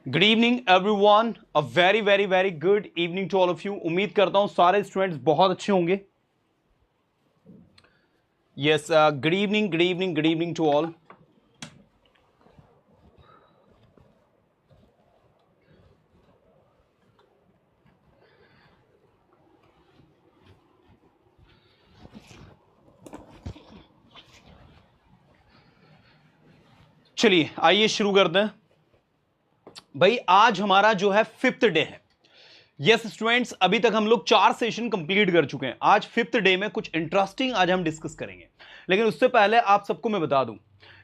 Good evening everyone, a very very very good evening to all of you. उम्मीद करता हूं सारे students बहुत अच्छे होंगे। Yes, good evening good evening good evening to all. चलिए आइए शुरू करते हैं। भाई आज हमारा जो है 5th डे है। यस स्टूडेंट्स, अभी तक हम लोग 4 सेशन कंप्लीट कर चुके हैं। आज 5th डे में कुछ इंटरेस्टिंग आज हम डिस्कस करेंगे, लेकिन उससे पहले आप सबको मैं बता दूं,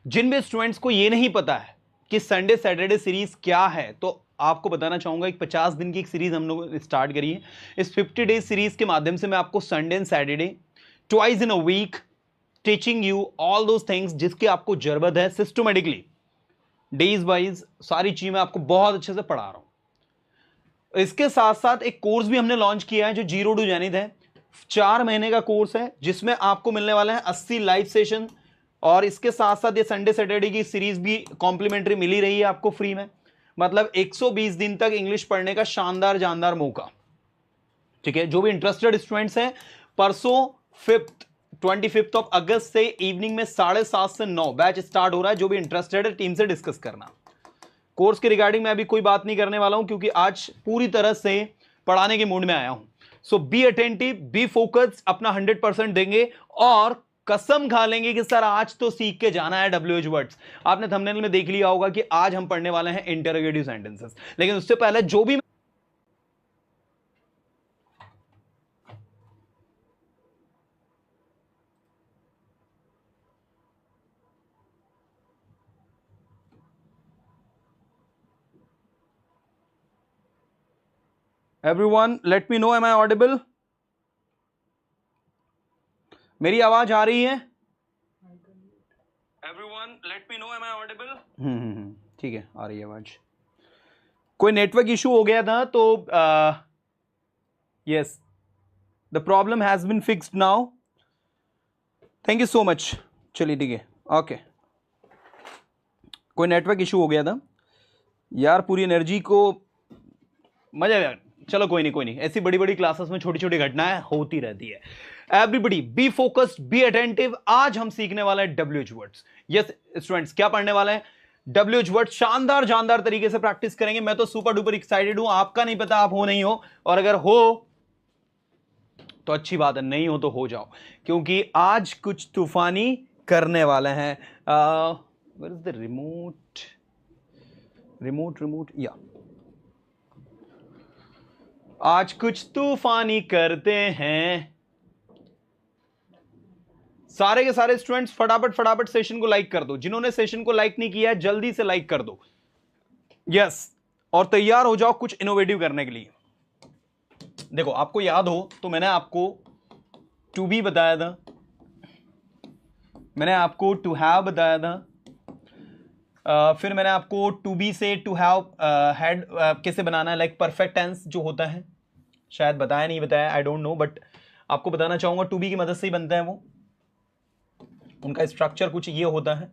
जिन भी स्टूडेंट्स को ये नहीं पता है कि संडे सैटरडे सीरीज क्या है, तो आपको बताना चाहूंगा एक 50 दिन की एक सीरीज हम लोग स्टार्ट करी है। इस 50 डे सीरीज के माध्यम से मैं आपको Sunday and Saturday twice in a week teaching you all those things जिसकी आपको जरूरत है। सिस्टमेटिकली डेज वाइज सारी चीजें मैं आपको बहुत अच्छे से पढ़ा रहा हूं। इसके साथ साथ एक कोर्स भी हमने लॉन्च किया है जो जीरो टू जेनिथ है। 4 महीने का कोर्स है जिसमें आपको मिलने वाला है 80 लाइव सेशन, और इसके साथ साथ ये संडे सैटरडे की सीरीज भी कॉम्प्लीमेंट्री मिली रही है आपको फ्री में। मतलब 120 दिन तक इंग्लिश पढ़ने का शानदार जानदार मौका। ठीक है, जो भी इंटरेस्टेड स्टूडेंट्स हैं, परसों 25 ऑफ अगस्त से इवनिंग में 7:30 से 9 बैच स्टार्ट हो रहा है। जो भी इंटरेस्टेड है टीम से डिस्कस करना। कोर्स के रिगार्डिंग मैं अभी कोई बात नहीं करने वाला हूं क्योंकि आज पूरी तरह से पढ़ाने के मूड में आया हूं। सो बी अटेंटिव, बी फोकस्ड, अपना 100% देंगे और कसम खा लेंगे कि सर आज तो सीख के जाना है WH वर्ड्स। आपने थंबनेल में देख लिया होगा कि आज हम पढ़ने वाले हैं इंटरोगेटिव सेंटेंसेस, लेकिन उससे पहले जो भी everyone let me know, am I audible? मेरी आवाज आ रही है? Everyone let me know, am I audible? ठीक है, आ रही है आवाज। कोई नेटवर्क इशू हो गया था तो yes, the problem has been fixed now. Thank you so much. चलिए ठीक है, ओके। कोई नेटवर्क इशू हो गया था यार, पूरी एनर्जी को मजा आया। चलो कोई नहीं कोई नहीं, ऐसी बड़ी बड़ी क्लासेस में छोटी छोटी घटनाएं होती रहती है। Everybody B focused, be attentive. आज हम सीखने वाले हैं WH वर्ड्स। यस स्टूडेंट्स, क्या पढ़ने वाले हैं? WH वर्ड्स शानदार जानदार तरीके से प्रैक्टिस करेंगे। मैं तो सुपर डुपर एक्साइटेड हूं। आपका नहीं पता आप हो नहीं हो, और अगर हो तो अच्छी बात है, नहीं हो तो हो जाओ, क्योंकि आज कुछ तूफानी करने वाले हैं। Where is the remote? Remote या आज कुछ तूफानी करते हैं। सारे के सारे स्टूडेंट्स फटाफट फटाफट सेशन को लाइक कर दो। जिन्होंने सेशन को लाइक नहीं किया है जल्दी से लाइक कर दो। यस, और तैयार हो जाओ कुछ इनोवेटिव करने के लिए। देखो, आपको याद हो तो मैंने आपको टू बी बताया था, मैंने आपको टू हैव बताया था, फिर मैंने आपको टू बी से टू हैव हैड कैसे बनाना है, लाइक परफेक्ट टेंस जो होता है। शायद बताया नहीं बताया, आई डोंट नो, बट आपको बताना चाहूंगा टू बी की मदद से ही बनता है वो। उनका स्ट्रक्चर कुछ ये होता है,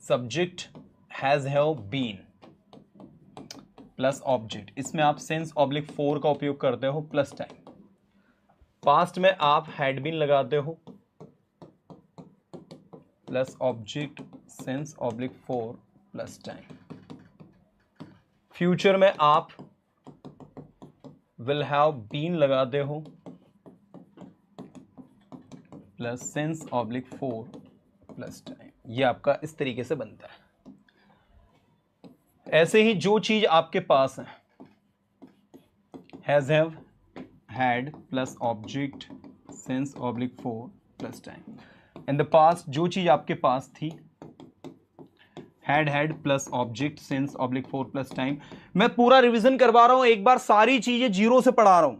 subject has have been plus object. इसमें आप सेंस ऑब्लिक 4 का उपयोग करते हो प्लस टाइम। पास्ट में आप हैड बीन लगाते हो plus object sense oblique 4 plus time. Future में आप विल हैव बीन लगाते हो plus sense oblique 4 plus time. ये आपका इस तरीके से बनता है। ऐसे ही जो चीज आपके पास है, has have had plus object sense oblique 4 plus time. In the past जो चीज आपके पास थी, had plus object sense oblique 4 plus time. मैं पूरा रिवीजन करवा रहा हूं, एक बार सारी चीजें जीरो से पढ़ा रहा हूं।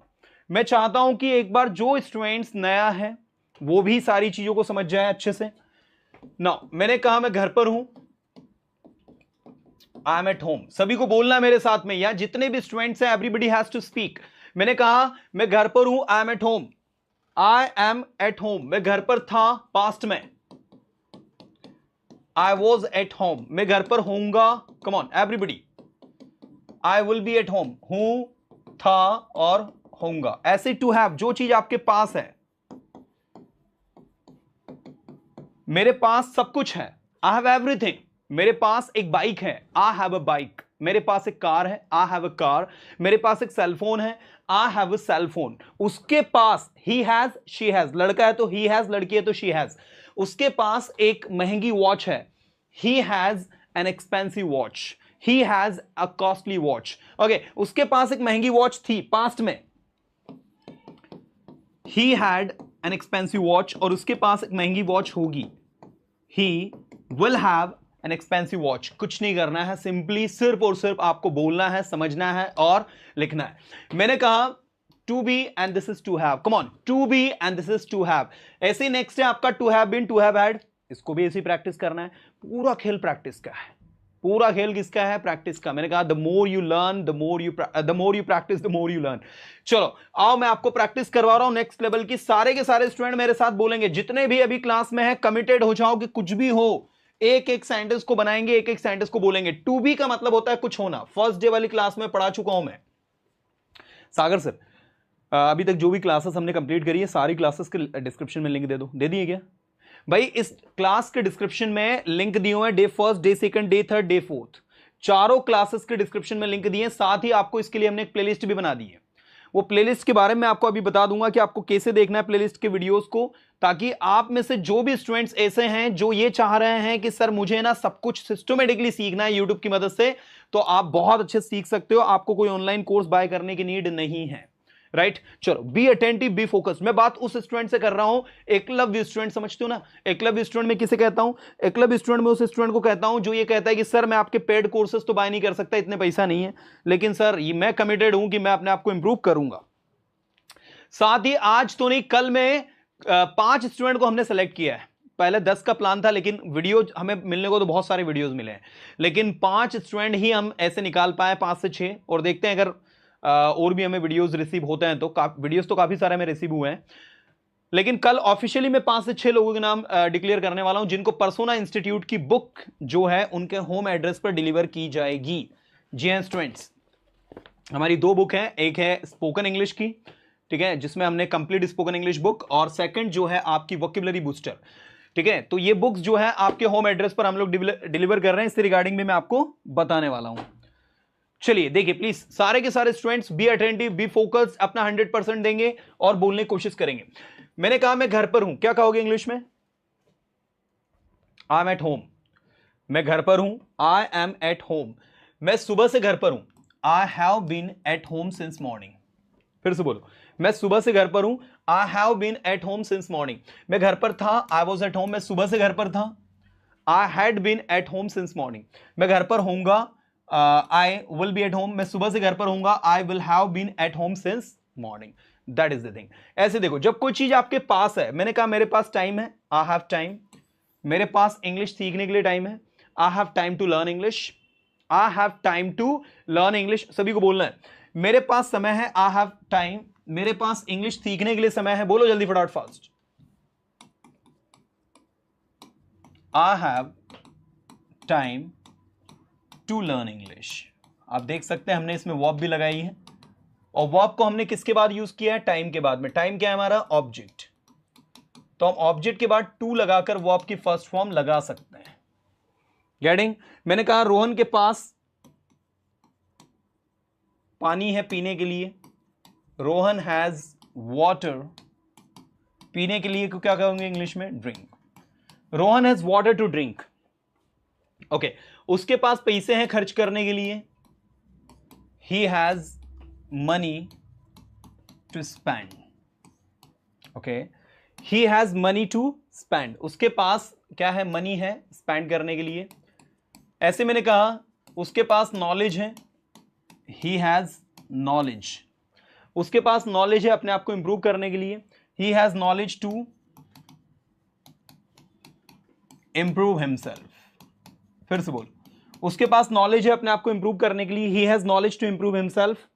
मैं चाहता हूं कि एक बार जो स्टूडेंट्स नया है वो भी सारी चीजों को समझ जाए अच्छे से। ना, मैंने कहा मैं घर पर हूं, आई एम एट होम। सभी को बोलना है मेरे साथ में, या जितने भी स्टूडेंट्स हैं एवरीबडी हैज टू स्पीक। मैंने कहा मैं घर पर हूं, I M at home. I am eight home, मैं घर पर था पास्ट में। आई वॉज एट होम, मैं घर पर होऊंगा। Come on everybody, I will be at home, हूं, था और होऊंगा। ऐसे टू हैव, जो चीज आपके पास है, मेरे पास सब कुछ है, आई हैव एवरीथिंग। मेरे पास एक बाइक है, आई हैव अ बाइक। मेरे पास एक कार है, आई हैव अ कार। मेरे पास एक सेल फोन है, I have a cell phone. उसके पास ही हैज, शी हैज, लड़का है तो ही हैज, लड़की है तो शी हैज। उसके पास एक महंगी वॉच है, he has an expensive watch, he has a costly watch. Okay, उसके पास एक महंगी वॉच थी पास्ट में, he had an expensive watch, और उसके पास एक महंगी वॉच होगी, ही will have an expensive watch. कुछ नहीं करना है, सिंपली सिर्फ और सिर्फ आपको बोलना है, समझना है और लिखना है। मैंने कहा to be and this is to have, come on, to be and this is to have. ऐसे ही नेक्स्ट है आपका to have been, to have had, इसको भी ऐसे प्रैक्टिस करना है। पूरा खेल प्रैक्टिस का है, पूरा खेल किसका है? प्रैक्टिस का। मैंने कहा the more you learn, the more you practice, the more you learn. चलो आओ, मैं आपको प्रैक्टिस करवा रहा हूं नेक्स्ट लेवल की। सारे के सारे स्टूडेंट मेरे साथ बोलेंगे, जितने भी अभी क्लास में है, कमिटेड हो जाओ कि कुछ भी हो, एक एक सेंटेंस को बनाएंगे, एक एक सेंटेंस को बोलेंगे। टू बी का मतलब होता है कुछ होना। फर्स्ट डे वाली क्लास में पढ़ा चुका हूं मैं। सागर सर, अभी तक जो भी क्लासेस हमने कंप्लीट करी है, सारी क्लासेस के डिस्क्रिप्शन में लिंक दे दो। दे दिए क्या भाई? इस क्लास के डिस्क्रिप्शन में लिंक दिए हुए हैं, day first, day second, day third, day fourth, चारों क्लासेस के डिस्क्रिप्शन में लिंक दिए हैं। साथ ही आपको इसके लिए हमने एक प्लेलिस्ट भी बना दी है। वो प्लेलिस्ट के बारे में आपको अभी बता दूंगा कि आपको कैसे देखना है प्लेलिस्ट के वीडियोस को, ताकि आप में से जो भी स्टूडेंट्स ऐसे हैं जो ये चाह रहे हैं कि सर मुझे ना सब कुछ सिस्टमेटिकली सीखना है यूट्यूब की मदद से, तो आप बहुत अच्छे सीख सकते हो। आपको कोई ऑनलाइन कोर्स बाय करने की नीड नहीं है। राइट, चलो, बी अटेंटिव, बी फोकस्ड। मैं बात उस स्टूडेंट से कर रहा हूं, एकलव्य स्टूडेंट, समझते हो ना? एकलव्य स्टूडेंट में किसे कहता हूं? एकलव्य स्टूडेंट में उस स्टूडेंट को कहता हूं जो ये कहता है कि सर मैं आपके पेड कोर्सेज तो बाय नहीं कर सकता, इतने पैसा नहीं है, लेकिन सर ये मैं कमिटेड हूं कि मैं अपने आप को इंप्रूव करूंगा। साथ ही आज तो नहीं, कल में 5 स्टूडेंट को हमने सेलेक्ट किया है। पहले 10 का प्लान था, लेकिन वीडियो हमें मिलने को तो बहुत सारे वीडियोस मिले हैं, लेकिन 5 स्टूडेंट ही हम ऐसे निकाल पाए, 5 से 6, और देखते हैं अगर और भी हमें वीडियोस रिसीव होते हैं तो। वीडियोस तो काफी सारे हमें रिसीव हुए हैं, लेकिन कल ऑफिशियली मैं 5 से 6 लोगों के नाम डिक्लेयर करने वाला हूं, जिनको पर्सोना इंस्टीट्यूट की बुक जो है उनके होम एड्रेस पर डिलीवर की जाएगी। जी हां स्टूडेंट्स, हमारी 2 बुक हैं, एक है स्पोकन इंग्लिश की, ठीक है, जिसमें हमने कंप्लीट स्पोकन इंग्लिश बुक, और सेकंड जो है आपकी वोकैबुलरी बूस्टर, ठीक है। तो ये बुक्स जो है आपके होम एड्रेस पर हम लोग डिलीवर कर रहे हैं, इससे रिगार्डिंग में मैं आपको बताने वाला हूं। चलिए देखिए, प्लीज सारे के सारे students be attentive, be focused, अपना 100% देंगे और बोलने की कोशिश करेंगे। मैंने कहा मैं घर पर हूं, क्या कहोगे इंग्लिश में? I am eight home. मैं घर पर हूं, आई एम एट होम। मैं सुबह से घर पर हूं, I have been at home since morning. फिर से बोलो, मैं सुबह से घर पर हूं, I have been at home since morning. मैं घर पर था, आई वॉज एट होम, मैं सुबह से घर पर था, I had been at home since morning. मैं घर पर होऊंगा, I will be at home, मैं सुबह से घर पर होऊंगा, I will have been at home since morning. That is the thing. ऐसे देखो, जब कोई चीज आपके पास है, मैंने कहा मेरे पास टाइम है, आई हैव टाइम। मेरे पास इंग्लिश सीखने के लिए टाइम है, I have time to learn English, I have time to learn English. सभी को बोलना है, मेरे पास समय है, आई हैव टाइम। मेरे पास इंग्लिश सीखने के लिए समय है, बोलो जल्दी फटाफट fast. I have time to learn English. आप देख सकते हैं हमने इसमें वर्ब भी लगाई है, और वर्ब को हमने किसके बाद यूज किया है? टाइम के बाद में। टाइम क्या है हमारा? ऑब्जेक्ट। तो हम ऑब्जेक्ट के बाद टू लगाकर वर्ब की फर्स्ट फॉर्म लगा सकते हैं। गेटिंग? मैंने कहा रोहन के पास पानी है पीने के लिए, रोहन हैज वाटर। पीने के लिए को क्या कहोगे इंग्लिश में? Drink. Rohan has water to drink. Okay, उसके पास पैसे हैं खर्च करने के लिए, he has money to spend. Okay, he has money to spend. उसके पास क्या है? मनी है स्पेंड करने के लिए। ऐसे मैंने कहा उसके पास नॉलेज है, ही हैज नॉलेज। उसके पास नॉलेज है अपने आप को इंप्रूव करने के लिए, he has knowledge to improve himself. फिर से बोल, उसके पास नॉलेज है अपने आप को इंप्रूव करने के लिए, he has knowledge to improve himself.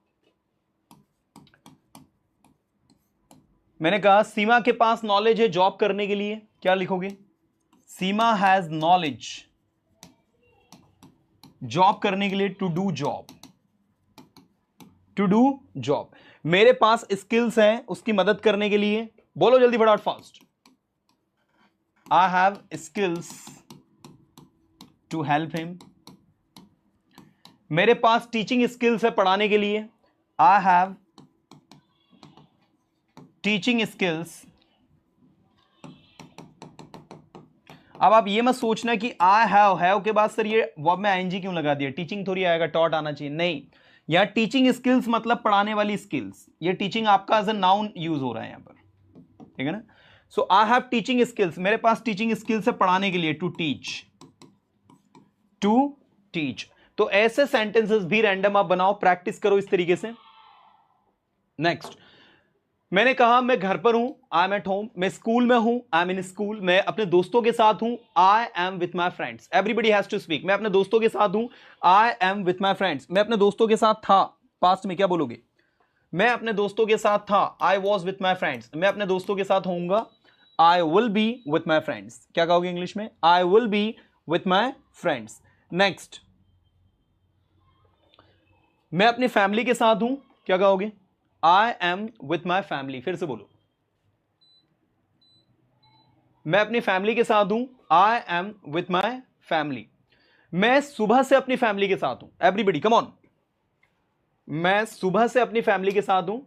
मैंने कहा सीमा के पास नॉलेज है जॉब करने के लिए, क्या लिखोगे? सीमा हैज नॉलेज जॉब करने के लिए, to do job. To do job. मेरे पास स्किल्स हैं उसकी मदद करने के लिए, बोलो जल्दी फटाफट fast. I have skills to help him. मेरे पास टीचिंग स्किल्स है पढ़ाने के लिए, आई हैव टीचिंग स्किल्स। अब आप ये मत सोचना कि आई हैव के बाद सर ये वर्ब में आईएनजी क्यों लगा दिया, टीचिंग थोड़ी आएगा, टॉट आना चाहिए, नहीं। यहां टीचिंग स्किल्स मतलब पढ़ाने वाली स्किल्स, ये टीचिंग आपका एज अ नाउन यूज हो रहा है यहां पर, ठीक है ना। सो आई हैव टीचिंग स्किल्स, मेरे पास टीचिंग स्किल्स है पढ़ाने के लिए, टू टीच। तो ऐसे सेंटेंसेस भी रैंडम आप बनाओ, प्रैक्टिस करो इस तरीके से। नेक्स्ट, मैंने कहा मैं घर पर हूं, आई एम एट होम। मैं स्कूल में हूं, आई एम इन स्कूल। मैं अपने दोस्तों के साथ हूं, I am with my friends. Everybody has to speak. मैं अपने दोस्तों के साथ हूं, I am with my friends. मैं अपने दोस्तों के साथ था, पास्ट में क्या बोलोगे? मैं अपने दोस्तों के साथ था, I was with my friends. मैं अपने दोस्तों के साथ होऊंगा, I will B with my friends. क्या कहोगे इंग्लिश में? आई will B with my friends. Next, मैं अपनी फैमिली के साथ हूं, क्या कहोगे? आई एम विथ माई फैमिली। फिर से बोलो, मैं अपनी फैमिली के साथ हूं, I am with my family. मैं सुबह से अपनी फैमिली के साथ हूं, एवरीबडी कम ऑन। मैं सुबह से अपनी फैमिली के साथ हूं,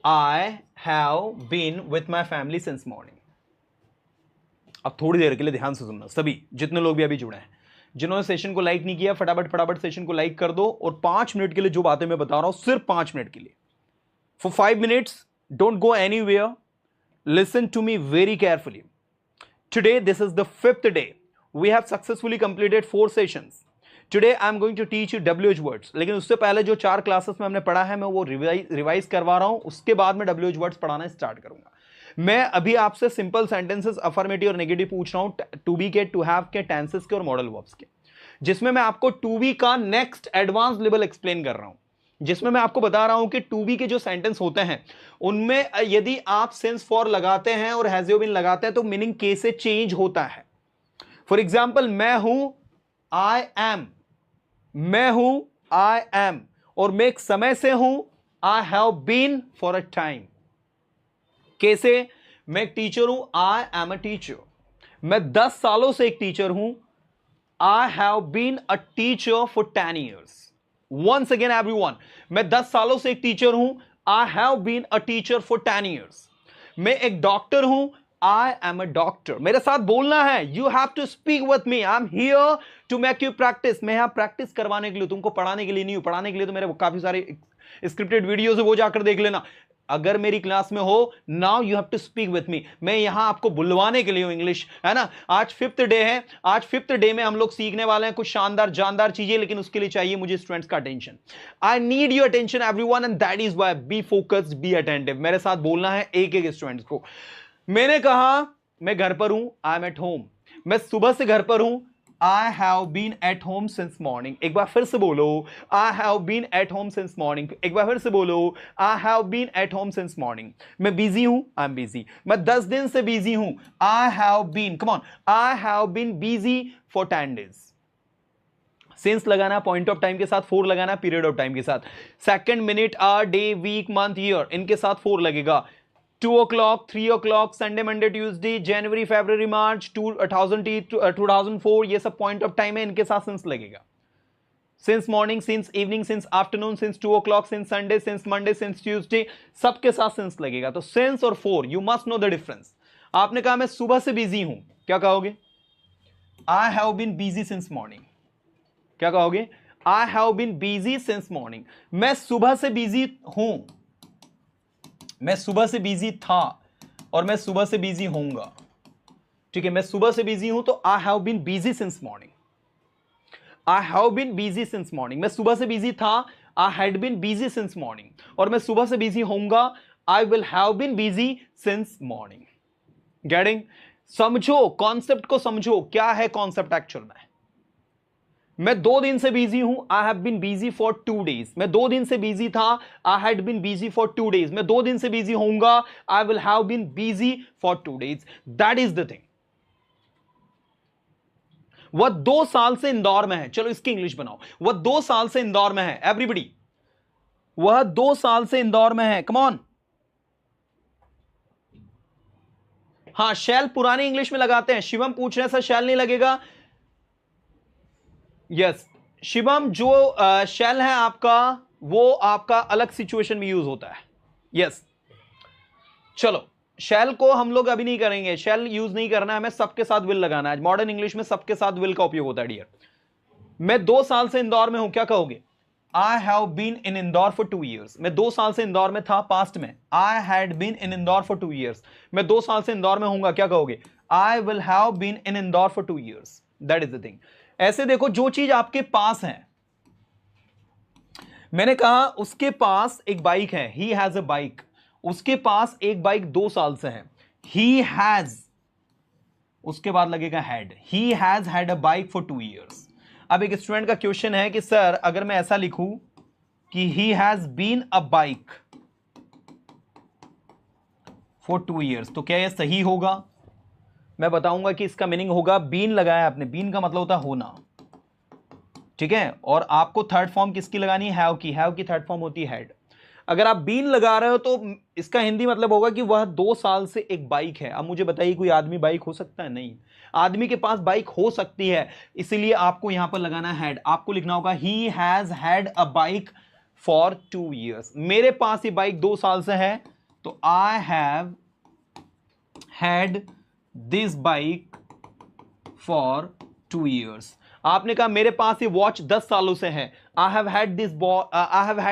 I have been with my family since morning. अब थोड़ी देर के लिए ध्यान से सुनना, सभी जितने लोग भी अभी जुड़े हैं, जिन्होंने सेशन को लाइक नहीं किया फटाफट सेशन को लाइक कर दो, और 5 मिनट के लिए जो बातें मैं बता रहा हूं, सिर्फ 5 मिनट के लिए, for 5 minutes, don't go anywhere, listen to me very carefully. Today this is the 5th day, we have successfully completed 4 sessions. Today I am going to teach you WH words. लेकिन उससे पहले जो 4 classes में हमने पढ़ा है, मैं वो रिवाइज करवा रहा हूं, उसके बाद मैं WH वर्ड्स पढ़ाना स्टार्ट करूंगा। मैं अभी आपसे सिंपल सेंटेंसेस अफर्मेटिव और नेगेटिव पूछ रहा हूं, टू बी के, टू हैव के, टेंसेस के और मॉडल वर्ब्स के, जिसमें मैं आपको टू बी का नेक्स्ट एडवांस लेवल एक्सप्लेन कर रहा हूं, जिसमें मैं आपको बता रहा हूं कि टू बी के जो सेंटेंस होते हैं उनमें यदि आप सिंस फॉर लगाते हैं और हैज यू बीन लगाते हैं तो मीनिंग के से चेंज होता है। फॉर एग्जाम्पल, मैं हूं, आई एम, मैं हूं, आई एम, और मैं एक समय से हूं, I have been for a time. कैसे? मैं एक टीचर हूं, आई एम अ टीचर। मैं 10 सालों से एक टीचर हूं, I have been a teacher for 10 years। Once again everyone, मैं 10 सालों से एक टीचर हूं, I have been a teacher for 10 years। मैं एक डॉक्टर हूं, आई एम अ डॉक्टर। मेरे साथ बोलना है, you have to speak with me, I am here to make you practice. मैं यहां प्रैक्टिस करवाने के लिए, तुमको पढ़ाने के लिए नहीं हूं। पढ़ाने के लिए तो मेरे काफी सारे स्क्रिप्टेड वीडियोस है, वो जाकर देख लेना। अगर मेरी क्लास में हो, now you have to speak with me. मैं यहां आपको बुलवाने के लिए हूं, इंग्लिश है ना। आज 5th डे है, आज 5th डे में हम लोग सीखने वाले हैं कुछ शानदार जानदार चीजें, लेकिन उसके लिए चाहिए मुझे स्टूडेंट्स का attention. I need your attention everyone, and that is why B focused, be attentive. मेरे साथ बोलना है एक एक स्टूडेंट्स को। मैंने कहा मैं घर पर हूं, आई एम एट होम। मैं सुबह से घर पर हूं, I have been at home since morning। एक बार फिर से बोलो, I have been at home since morning। एक बार फिर से बोलो, I have been at home since morning। मैं बिजी हूं, I'm busy। मैं 10 दिन से बिजी हूं, I have been, come on, I have been busy for 10 days। Since लगाना, पॉइंट ऑफ टाइम के साथ 4 लगाना, पीरियड ऑफ टाइम के साथ, second, minute, hour, day, week, month, year, इनके साथ 4 लगेगा। 2 o'clock, 3 o'clock, Sunday, Monday, Tuesday, जनवरी, फरवरी, मार्च, 2004, ये सब पॉइंट ऑफ टाइम है, इनके साथ सिंस लगेगा। Since morning, since evening, since afternoon, since 2 o'clock, since Sunday, since Monday, since Tuesday, सबके साथ सिंस लगेगा। तो सिंस और 4, you must know the difference. आपने कहा मैं सुबह से बिजी हूं, क्या कहोगे? I have been busy since morning. क्या कहोगे? I have been busy since morning. मैं सुबह से बिजी हूं, मैं सुबह से बिजी था, और मैं सुबह से बिजी होऊंगा। ठीक है, मैं सुबह से बिजी हूं तो I have been busy since morning. I have been busy since morning. मैं सुबह से बिजी था, I had been busy since morning, और मैं सुबह से बिजी होऊंगा, I will have been busy since morning. Getting? समझो कॉन्सेप्ट को, समझो क्या है कॉन्सेप्ट एक्चुअल में। मैं 2 दिन से बिजी हूं, I have been busy for 2 days। मैं 2 दिन से बिजी था, I had been busy for 2 days। मैं 2 दिन से बिजी होऊंगा, I will have been busy for 2 days। That is the thing. वह 2 साल से इंदौर में है। चलो इसकी इंग्लिश बनाओ। वह 2 साल से इंदौर में है। एवरीबडी, वह 2 साल से इंदौर में है। Come on. हाँ, शैल पुरानी इंग्लिश में लगाते हैं। शिवम पूछ रहे हैं सर शैल नहीं लगेगा। यस शिवम, जो शैल है आपका वो आपका अलग सिचुएशन में यूज होता है। यस चलो, शैल को हम लोग अभी नहीं करेंगे। शैल यूज नहीं करना है, हमें सबके साथ विल लगाना है। मॉडर्न इंग्लिश में सबके साथ विल का उपयोग होता है। डियर, मैं 2 साल से इंदौर में हूं, क्या कहोगे? I have been in Indore for 2 years। मैं 2 साल से इंदौर में था, पास्ट में। I had been in Indore for 2 years। मैं 2 साल से इंदौर में हूंगा, क्या कहोगे? I will have been in Indore for 2 years। That is the thing. ऐसे देखो, जो चीज आपके पास है, मैंने कहा उसके पास एक बाइक है, ही हैज अ बाइक। उसके पास एक बाइक 2 साल से है, ही हैज, उसके बाद लगेगा had. He has had a bike for 2 years। अब एक स्टूडेंट का क्वेश्चन है कि सर अगर मैं ऐसा लिखूं कि he has been a bike for 2 years, तो क्या यह सही होगा? मैं बताऊंगा कि इसका मीनिंग होगा, बीन लगाया आपने, बीन का मतलब होता है होना, ठीक है। और आपको थर्ड फॉर्म किसकी लगानी है? हैव की। हैव की थर्ड फॉर्म होती है हैड। अगर आप बीन लगा रहे हो तो इसका हिंदी मतलब होगा कि वह 2 साल से एक बाइक है। अब मुझे बताइए, कोई आदमी बाइक हो सकता है? नहीं। आदमी के पास बाइक हो सकती है, इसीलिए आपको यहां पर लगाना है हैड। आपको लिखना होगा he has had a bike for 2 years। मेरे पास ये बाइक 2 साल से है, तो I have had this bike for 2 years। आपने कहा मेरे पास ये वॉच 10 सालों से है, I have had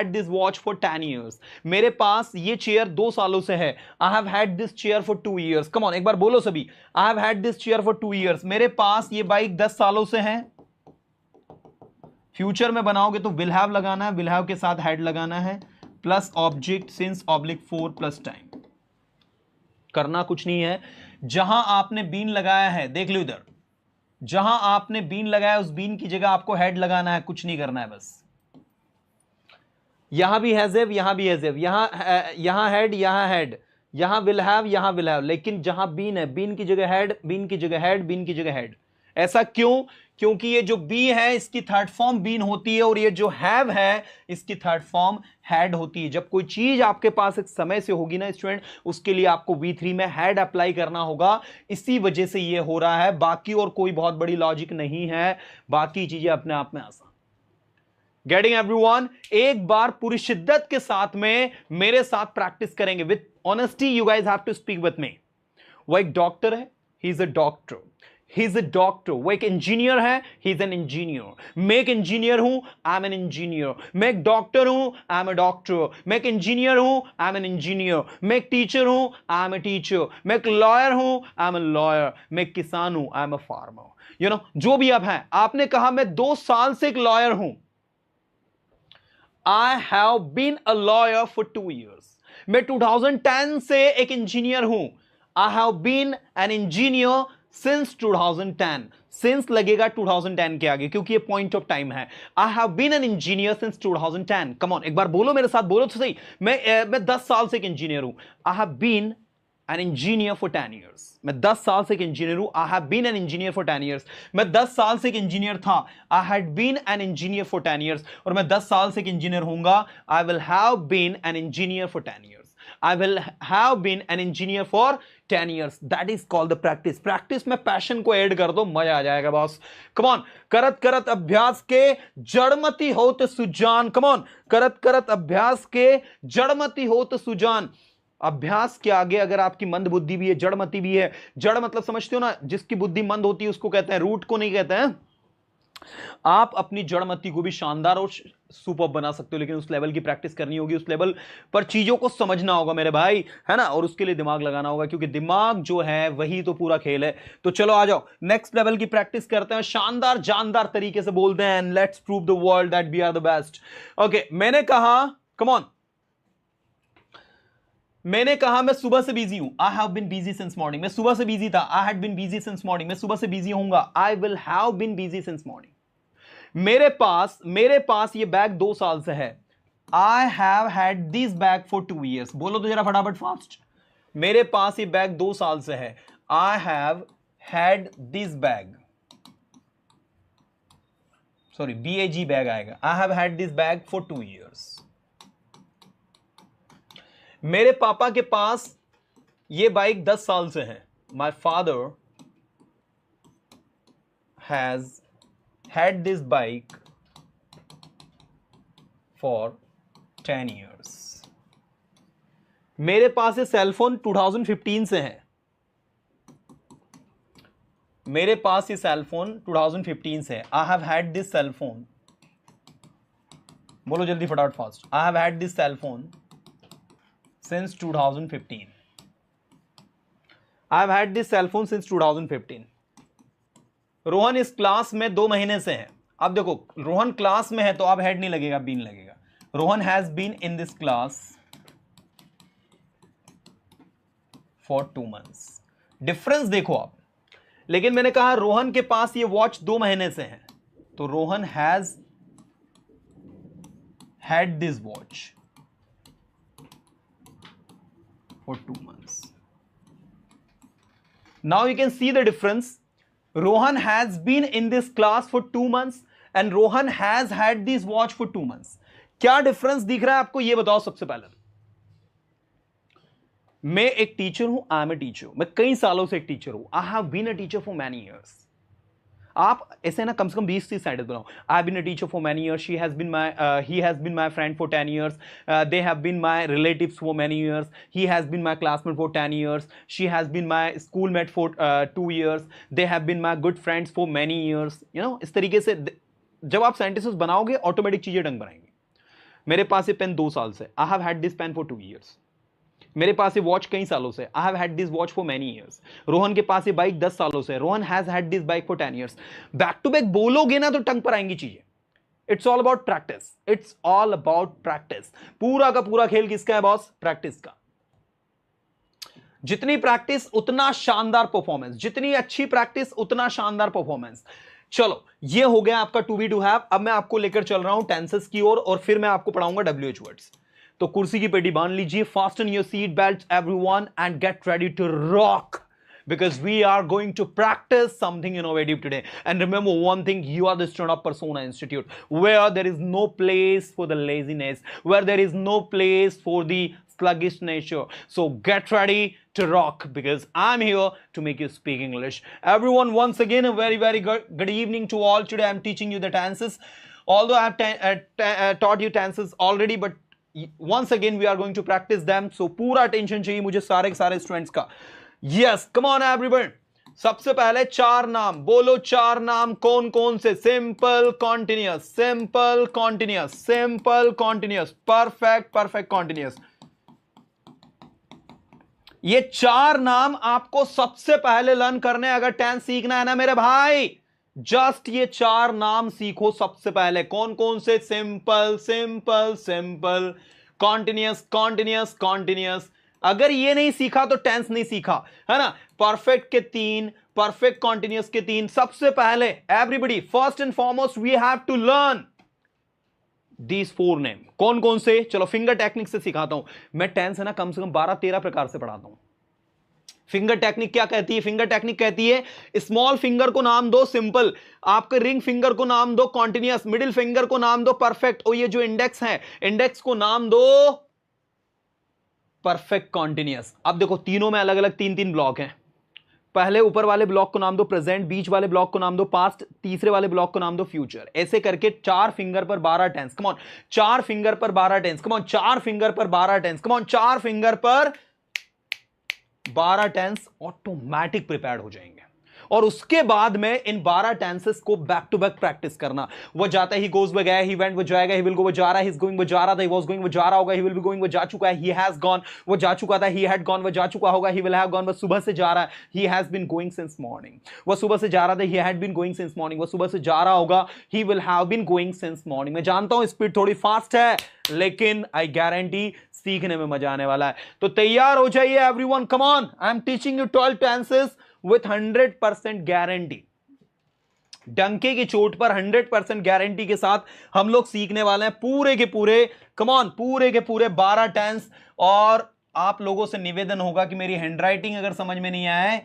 this watch for 10 years। मेरे पास ये चेयर 2 सालों से है, I have had this chair for 2 years। Come on, एक बार बोलो सभी, आई have had this chair for 2 years। मेरे पास ये बाइक 10 सालों से है। फ्यूचर में बनाओगे तो विल हैव लगाना है, विल हैव के साथ हैड लगाना है, plus object since oblique 4 plus time. करना कुछ नहीं है, जहां आपने बीन लगाया है, देख लो इधर, जहां आपने बीन लगाया उस बीन की जगह आपको हेड लगाना है, कुछ नहीं करना है बस। यहां भी हैज़, यहां भी हैज़, यहां हेड, यहां हेड, यहां विल हैव, लेकिन जहां बीन है, बीन की जगह हेड, बीन की जगह हेड, बीन की जगह हेड। ऐसा क्यों? क्योंकि ये जो बी है इसकी थर्ड फॉर्म बीन होती है, और ये जो हैव है इसकी थर्ड फॉर्म हैड होती है। जब कोई चीज आपके पास एक समय से होगी ना स्टूडेंट, उसके लिए आपको V3 में हैड अप्लाई करना होगा। इसी वजह से ये हो रहा है, बाकी और कोई बहुत बड़ी लॉजिक नहीं है, बाकी चीजें अपने आप में आसान। Getting everyone? एक बार पूरी शिद्दत के साथ में मेरे साथ प्रैक्टिस करेंगे। With honesty you guys have to speak with me. वो एक डॉक्टर है, he is a doctor, he is a doctor. वो एक इंजीनियर है, ही इज एन इंजीनियर। मैं एक इंजीनियर हूं, आई एम एन इंजीनियर। मैं एक डॉक्टर हूं, आई एम अ डॉक्टर। मैं एक इंजीनियर हूं, आई एम एन इंजीनियर। मैं एक टीचर हूं, आई एम अ टीचर। मैं एक लॉयर हूं, आई एम अ लॉयर। मैं एक किसान हूं, I am a farmer. You know, जो भी आप हैं। आपने कहा मैं 2 साल से एक लॉयर हूं, I have been a lawyer for 2 years। मैं 2010 से एक इंजीनियर हूं, I have been an engineer since 2010। Since लगेगा 2010 के आगे, क्योंकि ये पॉइंट ऑफ टाइम है। I have been an engineer since 2010। Come on, एक बार बोलो मेरे साथ, बोलो तो सही। मैं 10 साल से एक इंजीनियर हूं, I have been an engineer for 10 years। मैं 10 साल से एक इंजीनियर हूं, I have been an engineer for 10 years। मैं 10 साल से एक इंजीनियर था, I had been an engineer for 10 years। और मैं 10 साल से एक इंजीनियर होऊंगा, I will have been an engineer for 10 years। I will have been an engineer for 10 years। That is called the practice। Practice में passion को add कर दो, मजा आ जाएगा बॉस। कम ऑन, करत करत अभ्यास के जड़मती होत सुजान। कम ऑन, करत करत अभ्यास के जड़मती होत सुजान। अभ्यास के आगे अगर आपकी मंद बुद्धि भी है, जड़मती भी है। जड़ मतलब समझते हो ना, जिसकी बुद्धि मंद होती है उसको कहते हैं, रूट को नहीं कहते हैं। आप अपनी जड़मती को भी शानदार और सुपर बना सकते हो, लेकिन उस लेवल की प्रैक्टिस करनी होगी, उस लेवल पर चीजों को समझना होगा मेरे भाई, है ना। और उसके लिए दिमाग लगाना होगा, क्योंकि दिमाग जो है वही तो पूरा खेल है। तो चलो आ जाओ, नेक्स्ट लेवल की प्रैक्टिस करते हैं, शानदार जानदार तरीके से बोलते हैं। And let's prove the world that we are the best. Okay, मैंने कहा, कम ऑन, मैंने कहा मैं सुबह से बिजी हूं, I have been busy since morning. मैं सुबह से बिजी था, I had been busy since morning. मैं सुबह से बिजी होऊंगा, I will have been busy since morning. मेरे पास ये बैग 2 साल से है, I have had this bag for 2 years। बोलो तो जरा फटाफट फास्ट। मेरे पास ये बैग 2 साल से है, I have had this bag sorry BAG bag आएगा। I have had this bag for 2 years। मेरे पापा के पास ये बाइक 10 साल से है। माई father has had this bike for 10 years। मेरे पास ये सेलफोन 2015 से है। मेरे पास ये सेलफोन 2015 से है। I have had this cellphone, बोलो जल्दी फटाफट fast. I have had this cellphone since 2015। I have had this cellphone since 2015। Rohan इस क्लास में 2 महीने से है। अब देखो रोहन क्लास में है तो अब हेड नहीं लगेगा, बीन लगेगा। Rohan has been in this class for 2 months। Difference देखो आप। लेकिन मैंने कहा रोहन के पास ये वॉच 2 महीने से है, तो Rohan has had this watch for 2 months। Now you can see the difference. Rohan has been in this class for 2 months and Rohan has had this watch for 2 months। क्या डिफरेंस दिख रहा है आपको, ये बताओ सबसे पहले। मैं एक टीचर हूं, आई एम ए टीचर। मैं कई सालों से एक टीचर हूं। I have been a teacher for many years. आप ऐसे ना कम से कम 20-30 सेंटेंस बनाओ। I have been a teacher for many years, she has been my he has been my friend for 10 years, they have been my relatives for many years, he has been my classmate for 10 years, she has been my schoolmate for 2 years, they have been my good friends for many years. You know, इस तरीके से जब आप sentences बनाओगे automatic चीजें ढंग बनाएंगे। मेरे पास ये पेन 2 साल से। I have had this pen for 2 years। मेरे पास ये वॉच कई सालों से। I have had this watch for many years. Rohan के पास ये बाइक 10 सालों से। Rohan has had this bike for 10 years। Back to back बोलोगे ना तो टंग पर आएंगी चीजें। It's all about practice. It's all about practice. पूरा का पूरा खेल किसका है बॉस? प्रैक्टिस का। जितनी प्रैक्टिस उतना शानदार परफॉर्मेंस, जितनी अच्छी प्रैक्टिस उतना शानदार परफॉर्मेंस। चलो ये हो गया आपका टू बी टू हैव। अब मैं आपको लेकर चल रहा हूं टेंसेस की ओर और फिर मैं आपको पढ़ाऊंगा WH वर्ड्स। तो कुर्सी की पेटी बांध लीजिए, fasten your seat belts everyone and get ready to rock because we are going to practice something innovative today. And remember one thing, you are the student of Persona Institute where there is no place for the laziness, where there is no place for the sluggish nature. So get ready to rock because I'm here to make you speak English. Everyone, once again a very good evening to all. Today I'm teaching you the tenses. Although I have taught you tenses already, but once again we are going to practice them. So पूरा attention चाहिए मुझे सारे के सारे students का। Yes, come on everyone। सबसे पहले 4 नाम बोलो। 4 नाम कौन कौन से? Simple continuous, simple continuous, simple continuous, perfect, perfect continuous. ये 4 नाम आपको सबसे पहले लर्न करने, अगर टेंस सीखना है ना मेरे भाई, जस्ट ये 4 नाम सीखो सबसे पहले। कौन कौन से? Simple, simple, simple, continuous, continuous, continuous. अगर ये नहीं सीखा तो टेंस नहीं सीखा, है ना। परफेक्ट के 3, परफेक्ट कॉन्टिन्यूअस के 3। सबसे पहले everybody, first and foremost we have to learn these 4 name. कौन कौन से? चलो फिंगर टेक्निक से सिखाता हूं मैं। टेंस है ना कम से कम 12-13 प्रकार से पढ़ाता हूं। फिंगर टेक्निक क्या कहती है? फिंगर टेक्निक कहती है स्मॉल फिंगर को नाम दो सिंपल, आपके रिंग फिंगर को नाम दो कॉन्टिन्यूअस, मिडिल फिंगर को नाम दो परफेक्ट, और ये जो इंडेक्स है इंडेक्स को नाम दो परफेक्ट कॉन्टिन्यूअस। अब देखो तीनों में अलग अलग 3-3 ब्लॉक हैं। पहले ऊपर वाले ब्लॉक को नाम दो प्रेजेंट, बीच वाले ब्लॉक को नाम दो पास्ट, तीसरे वाले ब्लॉक को नाम दो फ्यूचर। ऐसे करके 4 फिंगर पर 12 टेंस। कम ऑन, 4 फिंगर पर 12 टेंस। कम ऑन, 4 फिंगर पर 12 टेंस। कम ऑन, 4 फिंगर पर 12 टेंस ऑटोमेटिक प्रिपेयर्ड हो जाएंगे। और उसके बाद में इन 12 टेंसेस को बैक टू बैक प्रैक्टिस करना। वो जाता है, ही गोज, वो गया, ही वेंट, वो जाएगा, ही विल गो, वो जा रहा है, ही इज गोइंग, वो जा रहा था, ही वाज गोइंग, वो जा रहा होगा, ही विल बी गोइंग, वो जा चुका है, ही हैज गॉन, वो जा चुका था, ही हैड गॉन, वो जा चुका होगा, ही विल हैव गॉन, वो सुबह से जा रहा है, he has been going since morning, वो सुबह से जा रहा था, he had been going since morning, वो सुबह से जा रहा होगा, he will have been going since morning. मैं जानता हूं स्पीड थोड़ी फास्ट है, लेकिन आई गारंटी सीखने में मजा आने वाला है। तो तैयार हो जाइए everyone, come on. I am teaching you 12 tenses with 100% guarantee. डंके की चोट पर 100% गारंटी के साथ हम लोग सीखने वाले हैं पूरे के पूरे, कम ऑन, पूरे के पूरे 12 टेंस। और आप लोगों से निवेदन होगा कि मेरी हैंडराइटिंग अगर समझ में नहीं आए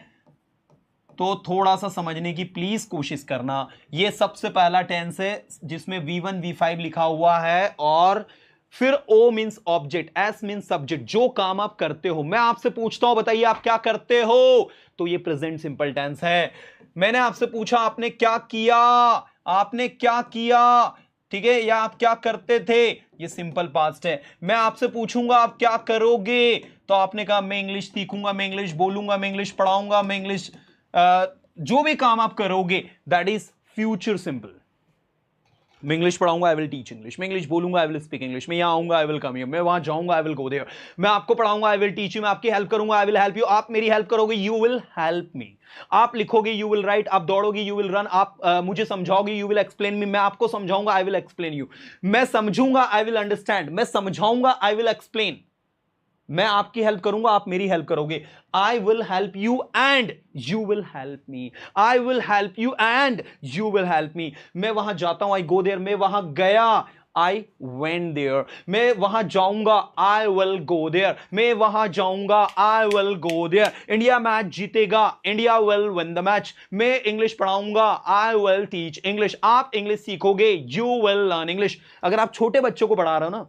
तो थोड़ा सा समझने की प्लीज कोशिश करना। ये सबसे पहला टेंस है जिसमें V1 V5 लिखा हुआ है, और फिर O means object, S means subject, जो काम आप करते हो। मैं आपसे पूछता हूं बताइए आप क्या करते हो, तो ये प्रेजेंट सिंपल टेंस है। मैंने आपसे पूछा आपने क्या किया, आपने क्या किया, ठीक है, या आप क्या करते थे, ये सिंपल पास्ट है। मैं आपसे पूछूंगा आप क्या करोगे, तो आपने कहा मैं इंग्लिश सीखूंगा, मैं इंग्लिश बोलूंगा, मैं इंग्लिश पढ़ाऊंगा, मैं इंग्लिश, जो भी काम आप करोगे दैट इज फ्यूचर सिंपल। मैं इंग्लिश पढ़ाऊंगा, आई विल टीच इंग्लिश। मैं इंग्लिश बोलूंगा, आई विल स्पीक इंग्लिश। मैं यहां आऊंगा, आई विल कम हियर। मैं वहां जाऊंगा, आई विल गो देयर। मैं आपको पढ़ाऊंगा, आई विल टीच यू। मैं आपकी हेल्प करूंगा, आई विल हेल्प यू। आप मेरी हेल्प करोगे, यू विल हेल्प मी। आप लिखोगे, यू विल राइट। आप दौड़ोगे, यू विल रन। आप मुझे समझाओगे, यू विल एक्सप्लेन मी। मैं आपको समझाऊंगा, आई विल एक्सप्लेन यू। मैं समझूंगा, आई विल अंडरस्टैंड। मैं समझाऊंगा, आई विल एक्सप्लेन। मैं आपकी हेल्प करूंगा, आप मेरी हेल्प करोगे। I will help you and you will help me. I will help you and you will help me. मैं वहां जाता हूं, आई गो देयर। मैं वहां गया, आई वेंट देयर। मैं वहां जाऊंगा, आई विल गो देयर। मैं वहां जाऊंगा, I will go there. India match जीतेगा, India will win the match. मैं इंग्लिश पढ़ाऊंगा, आई विल टीच इंग्लिश। आप इंग्लिश सीखोगे, यू विल लर्न इंग्लिश। अगर आप छोटे बच्चों को पढ़ा रहे हो ना,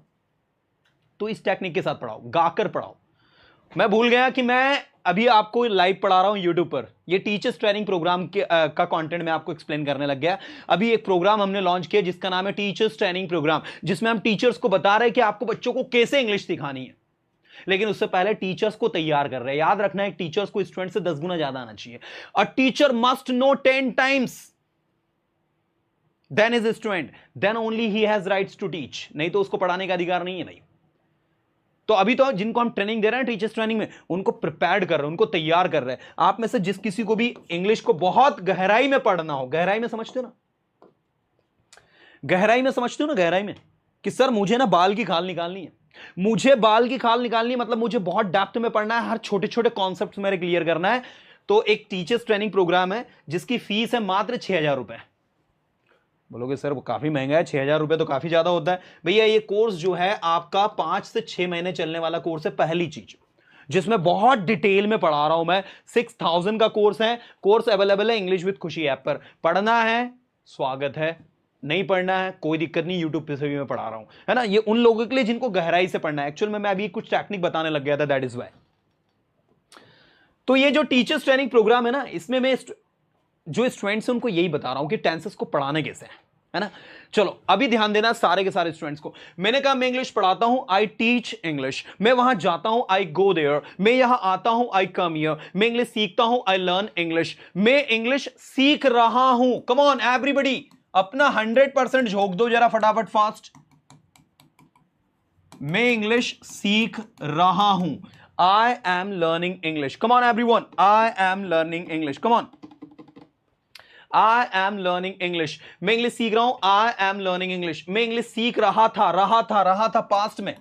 तो इस टेक्निक के साथ पढ़ाओ, गाकर पढ़ाओ। मैं भूल गया कि मैं अभी आपको लाइव पढ़ा रहा हूं यूट्यूब पर। ये टीचर्स ट्रेनिंग प्रोग्राम का कंटेंट मैं आपको एक्सप्लेन करने लग गया। अभी एक प्रोग्राम हमने लॉन्च किया जिसका नाम है टीचर्स ट्रेनिंग प्रोग्राम, जिसमें हम टीचर्स को बता रहे हैं कि आपको बच्चों को कैसे इंग्लिश सिखानी है। लेकिन उससे पहले टीचर्स को तैयार कर रहे हैं। याद रखना है, टीचर्स को स्टूडेंट से 10 गुना ज्यादा आना चाहिए। A teacher must know 10 times then is student, then only he has rights to teach. नहीं तो उसको पढ़ाने का अधिकार नहीं है भाई। तो अभी तो जिनको हम ट्रेनिंग दे रहे हैं टीचर्स ट्रेनिंग में, उनको प्रिपेयर्ड कर रहे हैं, उनको तैयार कर रहे हैं। आप में से जिस किसी को भी इंग्लिश को बहुत गहराई में पढ़ना हो, गहराई में समझते हो ना, गहराई में समझते हो ना, गहराई में, कि सर मुझे ना बाल की खाल निकालनी है, मुझे बाल की खाल निकालनी है, मतलब मुझे बहुत डेप्थ में पढ़ना है, हर छोटे छोटे कॉन्सेप्ट मेरे क्लियर करना है। तो एक टीचर्स ट्रेनिंग प्रोग्राम है जिसकी फीस है मात्र 6,000 रुपए। बोलोगे सर वो काफी महंगा है, 6,000 रुपए तो काफी ज्यादा होता है। भैया ये कोर्स जो है आपका 5 से 6 महीने चलने वाला कोर्स है। पहली चीज जिसमें बहुत डिटेल में पढ़ा रहा हूं मैं, 6,000 का कोर्स है। कोर्स अवेलेबल है इंग्लिश विद खुशी ऐप पर। पढ़ना है स्वागत है, नहीं पढ़ना है कोई दिक्कत नहीं, यूट्यूब पे से भी मैं पढ़ा रहा हूं, है ना। ये उन लोगों के लिए जिनको गहराई से पढ़ना है। एक्चुअल में मैं अभी कुछ टेक्निक बताने लग गया था, दैट इज वाई। तो ये जो टीचर्स ट्रेनिंग प्रोग्राम है ना, इसमें मैं जो स्टूडेंट्स हैं उनको यही बता रहा हूं कि टेंसेस को पढ़ाने कैसे है ना। चलो अभी ध्यान देना सारे के सारे स्टूडेंट्स को। मैंने कहा मैं इंग्लिश पढ़ाता हूं, आई टीच इंग्लिश। मैं वहां जाता हूं, आई गो देयर। मैं यहां आता हूं, आई कम हियर। मैं इंग्लिश सीखता हूं, आई लर्न इंग्लिश। मैं इंग्लिश सीख रहा हूं। कम ऑन एवरीबॉडी, अपना 100% झोंक दो जरा फटाफट फास्ट। मैं इंग्लिश सीख रहा हूं, I am learning English. Come on everyone, I am learning English. Come on, I am learning English. मैं इंग्लिश सीख रहा हूं, आई एम लर्निंग इंग्लिश। मैं इंग्लिश सीख रहा था पास्ट में।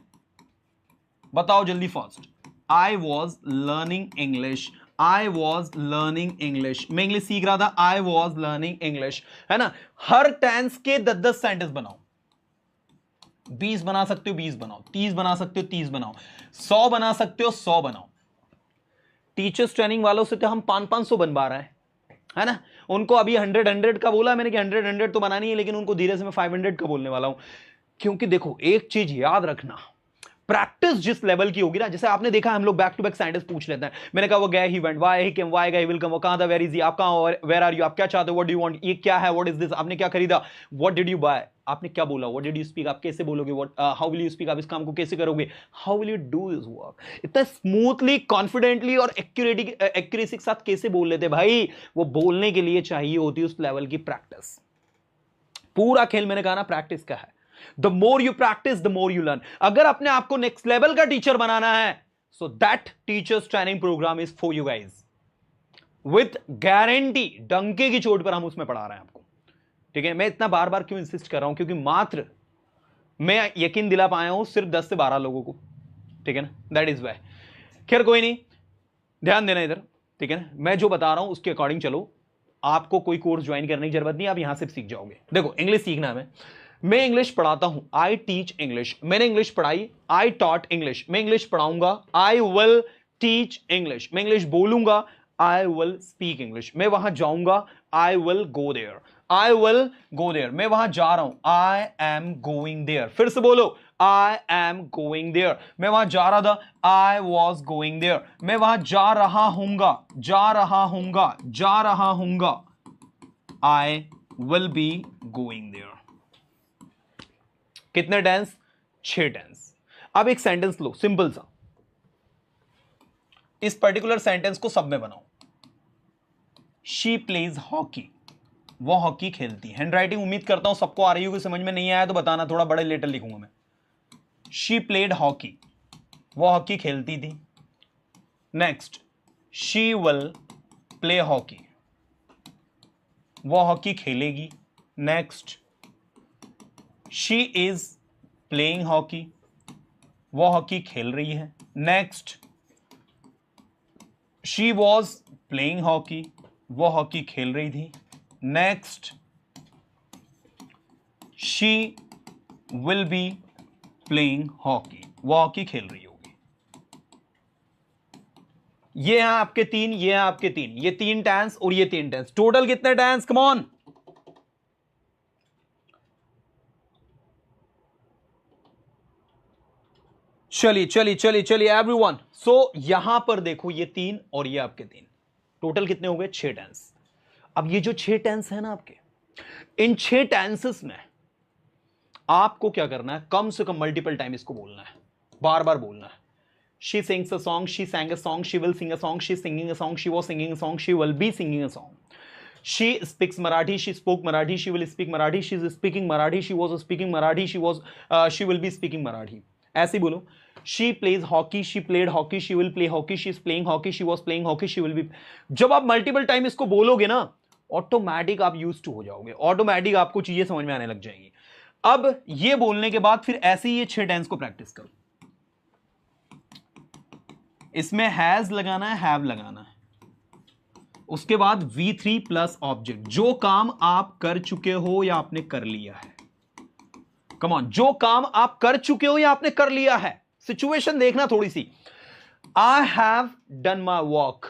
बताओ जल्दी fast. I was learning English, I was learning English. मैं इंग्लिश सीख रहा था, आई वॉज लर्निंग इंग्लिश, है ना। हर टेंस के 10-10 सेंटेंस बनाओ। 20 बना सकते हो 20 बनाओ, 30 बना सकते हो 30 बनाओ, 100 बना सकते हो 100 बनाओ। टीचर्स ट्रेनिंग वालों से तो हम 500-500 बनवा रहे हैं, है ना। उनको अभी 100 का बोला मैंने कि 100 तो बनानी है, लेकिन उनको धीरे से मैं 500 का बोलने वाला हूं। क्योंकि देखो एक चीज याद रखना, प्रैक्टिस जिस लेवल की होगी ना, जैसे आपने देखा हम लोग बैक टू बैक सेंटेंस पूछ लेते हैं। मैंने कहा वो गया, he went, why he came, why गया, ही विल कम, वो कहां था, वेयर इज ही, आप कहां, वेयर आर यू, आप क्या चाहते हो, व्हाट डू यू वांट, ये क्या है, व्हाट इज दिस, आपने क्या खरीदा, व्हाट डिड यू बाय, आपने क्या बोला, व्हाट डिड यू स्पीक, आप कैसे बोलोगे, what how will you speak, आप इस काम को कैसे करोगे, how will you do this work. इतना स्मूथली, कॉन्फिडेंटली और एक्यूरेसी के साथ कैसे बोल लेते भाई, वो बोलने के लिए चाहिए होती है उस लेवल की प्रैक्टिस। पूरा खेल मैंने कहा ना प्रैक्टिस का है। The more you practice the more you learn. अगर अपने आप को नेक्स्ट लेवल का टीचर बनाना है, so that teachers training programme is for you guys, with guarantee. डंके की चोट पर हम उसमें पढ़ा रहे हैं आपको, ठीक है। मैं इतना बार बार क्यों इंसिस्ट कर रहा हूं, क्योंकि मात्र मैं यकीन दिला पाया हूं सिर्फ 10 से 12 लोगों को, ठीक है ना, दैट इज वाई। खैर कोई नहीं, ध्यान देना इधर, ठीक है ना। मैं जो बता रहा हूं उसके अकॉर्डिंग चलो, आपको कोई कोर्स ज्वाइन करने की जरूरत नहीं, आप यहां से सीख जाओगे। देखो इंग्लिश सीखना है, मैं इंग्लिश पढ़ाता हूं, आई टीच इंग्लिश। मैंने इंग्लिश पढ़ाई, आई टॉट इंग्लिश। मैं इंग्लिश पढ़ाऊंगा, आई विल टीच इंग्लिश। मैं इंग्लिश बोलूंगा, आई विल स्पीक इंग्लिश। मैं वहां जाऊंगा, I will go there. I will go there, मैं वहां जा रहा हूं, आई एम गोइंग देयर। फिर से बोलो, आई एम गोइंग देयर। मैं वहां जा रहा था, आई वॉज गोइंग देयर। मैं वहां जा रहा हूंगा, जा रहा हूंगा, जा रहा हूंगा, I will be going there. कितने टेंस? 6 टेंस। अब एक सेंटेंस लो सिंपल सा, इस पर्टिकुलर सेंटेंस को सब में बनाओ। शी प्लेज हॉकी, वो हॉकी खेलती है। हैंड राइटिंग उम्मीद करता हूं सबको आ रही होगी, समझ में नहीं आया तो बताना, थोड़ा बड़े लेटर लिखूंगा मैं। शी प्लेड हॉकी, वो हॉकी खेलती थी। Next, she will play hockey, वो हॉकी खेलेगी। Next, she is playing hockey, वो हॉकी खेल रही है। Next, she was playing hockey, वो हॉकी खेल रही थी। Next, she will be playing hockey, वो हॉकी खेल रही होगी। ये हैं आपके 3, ये हैं आपके 3, ये 3 टेंस और ये 3 टेंस। टोटल कितने टेंस? कम ऑन, चलिए चलिए चलिए चलिए एवरीवन। सो यहां पर देखो, ये 3 और ये आपके 3, टोटल कितने हो गए? 6 टेंस। अब ये जो 6 टेंस है ना आपके, इन 6 टेंसेस में आपको क्या करना है? कम से कम मल्टीपल टाइम इसको बोलना है, बार बार बोलना है। She sings a song, she sang a song, she will sing a song, she is singing a song, she was singing a song, she will be singing a song. She speaks Marathi, she spoke Marathi, she will speak Marathi, she is speaking Marathi, she was speaking Marathi, she will be speaking Marathi. ऐसे बोलो। She plays hockey, she played hockey, she will play hockey, she is playing hockey, she was playing hockey, she will be। जब आप multiple time इसको बोलोगे ना, automatic आप used to हो जाओगे, ऑटोमेटिक आपको चीजें समझ में आने लग जाएंगी। अब ये बोलने के बाद फिर ऐसे ही ये 6 टेंस को प्रैक्टिस करो। इसमें हैज लगाना है, हैव लगाना है, उसके बाद V3 प्लस ऑब्जेक्ट, जो काम आप कर चुके हो या आपने कर लिया है। कम ऑन, जो काम आप कर चुके हो या आपने कर लिया है। सिचुएशन देखना थोड़ी सी। I have done my work,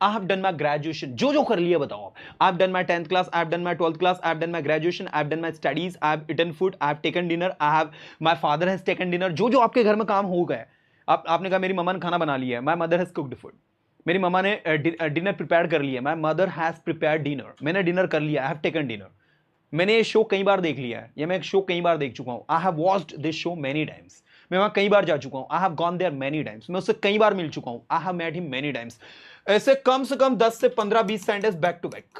I have done my graduation, जो जो कर लिया बताओ। I have done my 10th class, I have done my 12th class, I have done my graduation, I have done my studies, I have eaten food, I have taken dinner, I have my father has taken dinner. जो जो आपके घर में काम हो गए, आपने कहा मेरी मम्मा ने खाना बना लिया है, my mother has cooked food, मेरी मम्मा ने डिनर प्रिपेयर कर लिया, my mother has prepare dinner, मैंने डिनर कर लिया, आई हैव टेकन डिनर। मैंने ये शो कई बार देख लिया है, या मैं एक शो कई बार देख चुका हूं। I have watched this show many times, मैं वहां कई बार जा चुका हूं। I have gone there many times, मैं उससे कई बार मिल चुका हूं। I have met him many times. ऐसे कम से कम 10 से 15-20 sentence back to back.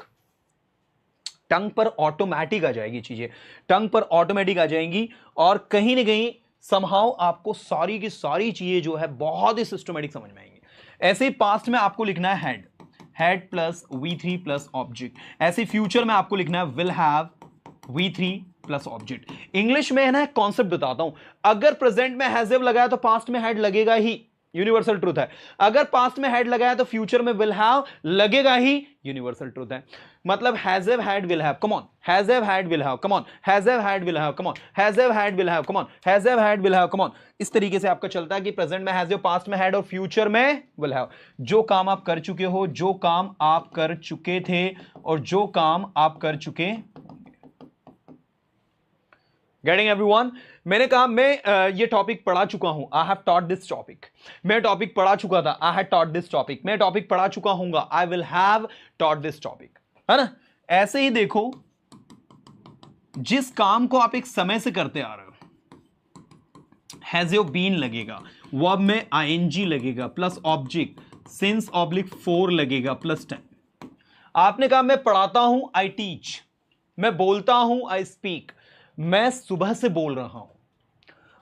Tongue पर ऑटोमेटिक आ जाएगी चीजें, टंग पर ऑटोमेटिक आ जाएंगी, और कहीं ना कहीं समहाउ आपको सारी की सारी चीजें जो है बहुत ही सिस्टमेटिक समझ में आएंगी। ऐसे ही पास्ट में आपको लिखना है had, had plus V3 plus object. ऐसे फ्यूचर में आपको लिखना है will have V3 plus object. English में है ना, कॉन्सेप्ट बताता हूं। अगर प्रेजेंट में हैज हैव लगाया तो पास्ट में हैड लगेगा ही, यूनिवर्सल ट्रूथ है। अगर पास्ट में हैड लगाया तो फ्यूचर में विल हैव लगेगा ही, यूनिवर्सल ट्रूथ है। मतलब has have had will have, come on, has have had will have, come on, has have had will have, come on, has have had will have, come on, has have had will have, come on. इस तरीके से आपका चलता है कि present में has have, past में had और फ्यूचर में विल हैव। जो काम आप कर चुके हो, जो काम आप कर चुके थे, और जो काम आप कर चुके। Getting everyone? मैंने कहा मैं ये टॉपिक पढ़ा चुका हूं, I have taught this topic. मैं टॉपिक पढ़ा चुका था, I had taught this topic. मैं टॉपिक पढ़ा चुका हूंगा, I will have taught this topic, है ना। ऐसे ही देखो, जिस काम को आप एक समय से करते आ रहे हो, हैज हैव बीन लगेगा, वर्ब में ing लगेगा प्लस ऑब्जेक्ट, सिंस ऑब्लिक 4 लगेगा प्लस 10। आपने कहा मैं पढ़ाता हूं, आई टीच। मैं बोलता हूं, आई स्पीक। मैं सुबह से बोल रहा हूं,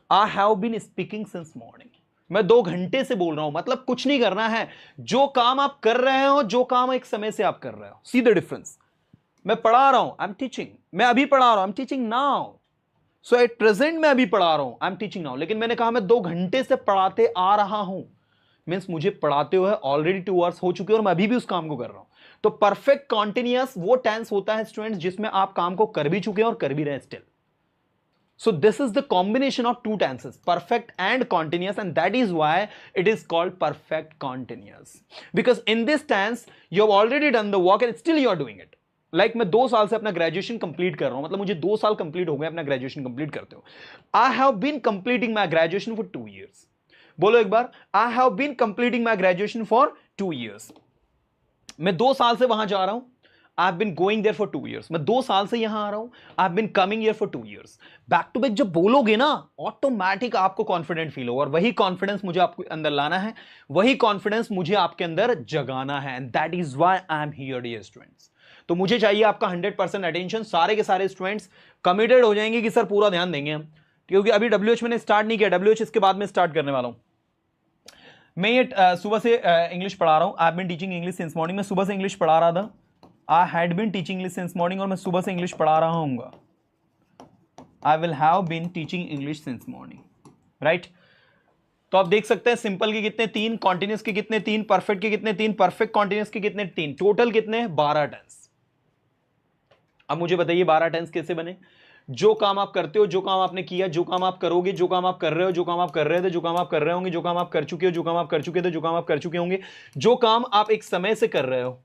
I have been speaking since morning. मैं 2 घंटे से बोल रहा हूं, मतलब कुछ नहीं करना है। जो काम आप कर रहे हो, जो काम एक समय से आप कर रहे हो, सी द डिफरेंस। मैं पढ़ा रहा हूं, आई एम टीचिंग। मैं अभी पढ़ा रहा हूं, I am teaching now. So at present मैं अभी पढ़ा रहा हूं, आई एम टीचिंग नाउ। लेकिन मैंने कहा मैं 2 घंटे से पढ़ाते आ रहा हूं, मीन्स मुझे पढ़ाते हुए ऑलरेडी 2 आवर्स हो चुके हैं और मैं अभी भी उस काम को कर रहा हूं। तो परफेक्ट कॉन्टिन्यूअस वो टेंस होता है स्टूडेंट्स जिसमें आप काम को कर भी चुके हैं और कर भी रहे हैं still. So this is the combination of two tenses, perfect and continuous, and that is why it is called perfect continuous. Because in this tense you have already done the work and still you are doing it. Like मैं 2 साल से अपना graduation complete कर रहा हूं, मतलब मुझे 2 साल कंप्लीट हो गए अपना ग्रेजुएशन कंप्लीट करते हो. I have been completing my graduation for 2 years. बोलो एक बार, I have been completing my graduation for 2 years. मैं 2 साल से वहां जा रहा हूं. I have been going there for 2 years. मैं 2 साल से यहां आ रहा हूं. I have been coming here for 2 years. Back to back जब बोलोगे ना, ऑटोमेटिक आपको कॉन्फिडेंट फील होगा, और वही कॉन्फिडेंस मुझे आपके अंदर लाना है, वही कॉन्फिडेंस मुझे आपके अंदर जगाना है. And that is why I am here dear students. तो मुझे चाहिए आपका 100% अटेंशन. सारे के सारे स्टूडेंट्स कमिटेड हो जाएंगे कि सर पूरा ध्यान देंगे हम, क्योंकि अभी डब्ल्यूएच मैंने स्टार्ट नहीं किया. डब्ल्यूएच इसके बाद में स्टार्ट करने वाला हूं. मैं ये सुबह से इंग्लिश पढ़ा रहा हूं. I have been teaching English since morning. मैं सुबह से इंग्लिश पढ़ा रहा था. I had been teaching English since morning, और मैं सुबह से इंग्लिश पढ़ा रहा हूंगा. I will have been teaching English since morning. Right. तो आप देख सकते हैं सिंपल के कितने 3, कॉन्टिन्यूस के कितने 3, परफेक्ट के कितने 3, परफेक्ट कॉन्टिन्यूस के कितने 3, टोटल कितने 12 टेंस. अब मुझे बताइए 12 टेंस कैसे बने. जो काम आप करते हो, जो काम आपने किया, जो काम आप करोगे, जो काम आप कर रहे हो, जो काम आप कर रहे थे, जो काम आप कर रहे होंगे, जो काम आप कर चुके हो, जो काम आप कर चुके थे, जो काम आप कर चुके होंगे, जो काम आप एक समय से कर रहे हो,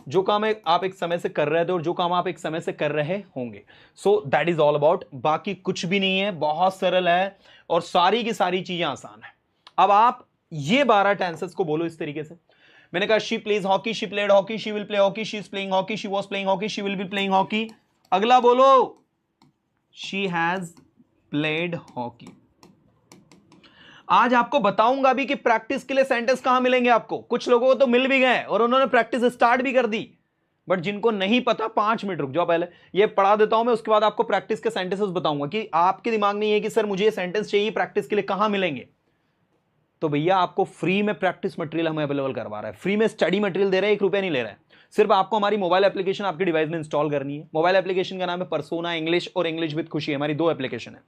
जो काम आप एक समय से कर रहे थे, और जो काम आप एक समय से कर रहे होंगे. So that is all about. बाकी कुछ भी नहीं है, बहुत सरल है और सारी की सारी चीजें आसान है. अब आप ये 12 टेंसेस को बोलो इस तरीके से. मैंने कहा she plays hockey, she played hockey, she will play hockey, she is playing hockey, she was playing hockey, she will be playing hockey. अगला बोलो, शी हैज प्लेड हॉकी. आज आपको बताऊंगा भी कि प्रैक्टिस के लिए सेंटेंस कहां मिलेंगे आपको. कुछ लोगों को तो मिल भी गए और उन्होंने प्रैक्टिस स्टार्ट भी कर दी, बट जिनको नहीं पता 5 मिनट रुक जाओ, पहले ये पढ़ा देता हूं मैं, उसके बाद आपको प्रैक्टिस के सेंटेंसेस बताऊंगा कि आपके दिमाग में ये कि सर मुझे ये सेंटेंस चाहिए प्रैक्टिस के लिए, कहां मिलेंगे. तो भैया आपको फ्री में प्रैक्टिस मटेरियल हमें अवेलेबल करवा रहा है, फ्री में स्टडी मटेरियल दे रहा है, 1 रुपया नहीं ले रहा है. सिर्फ आपको हमारी मोबाइल एप्लीकेशन आपके डिवाइस में इंस्टॉल करनी है. मोबाइल एप्लीकेशन का नाम है परसोना इंग्लिश और इंग्लिश विद खुशी. हमारी 2 एप्लीकेशन है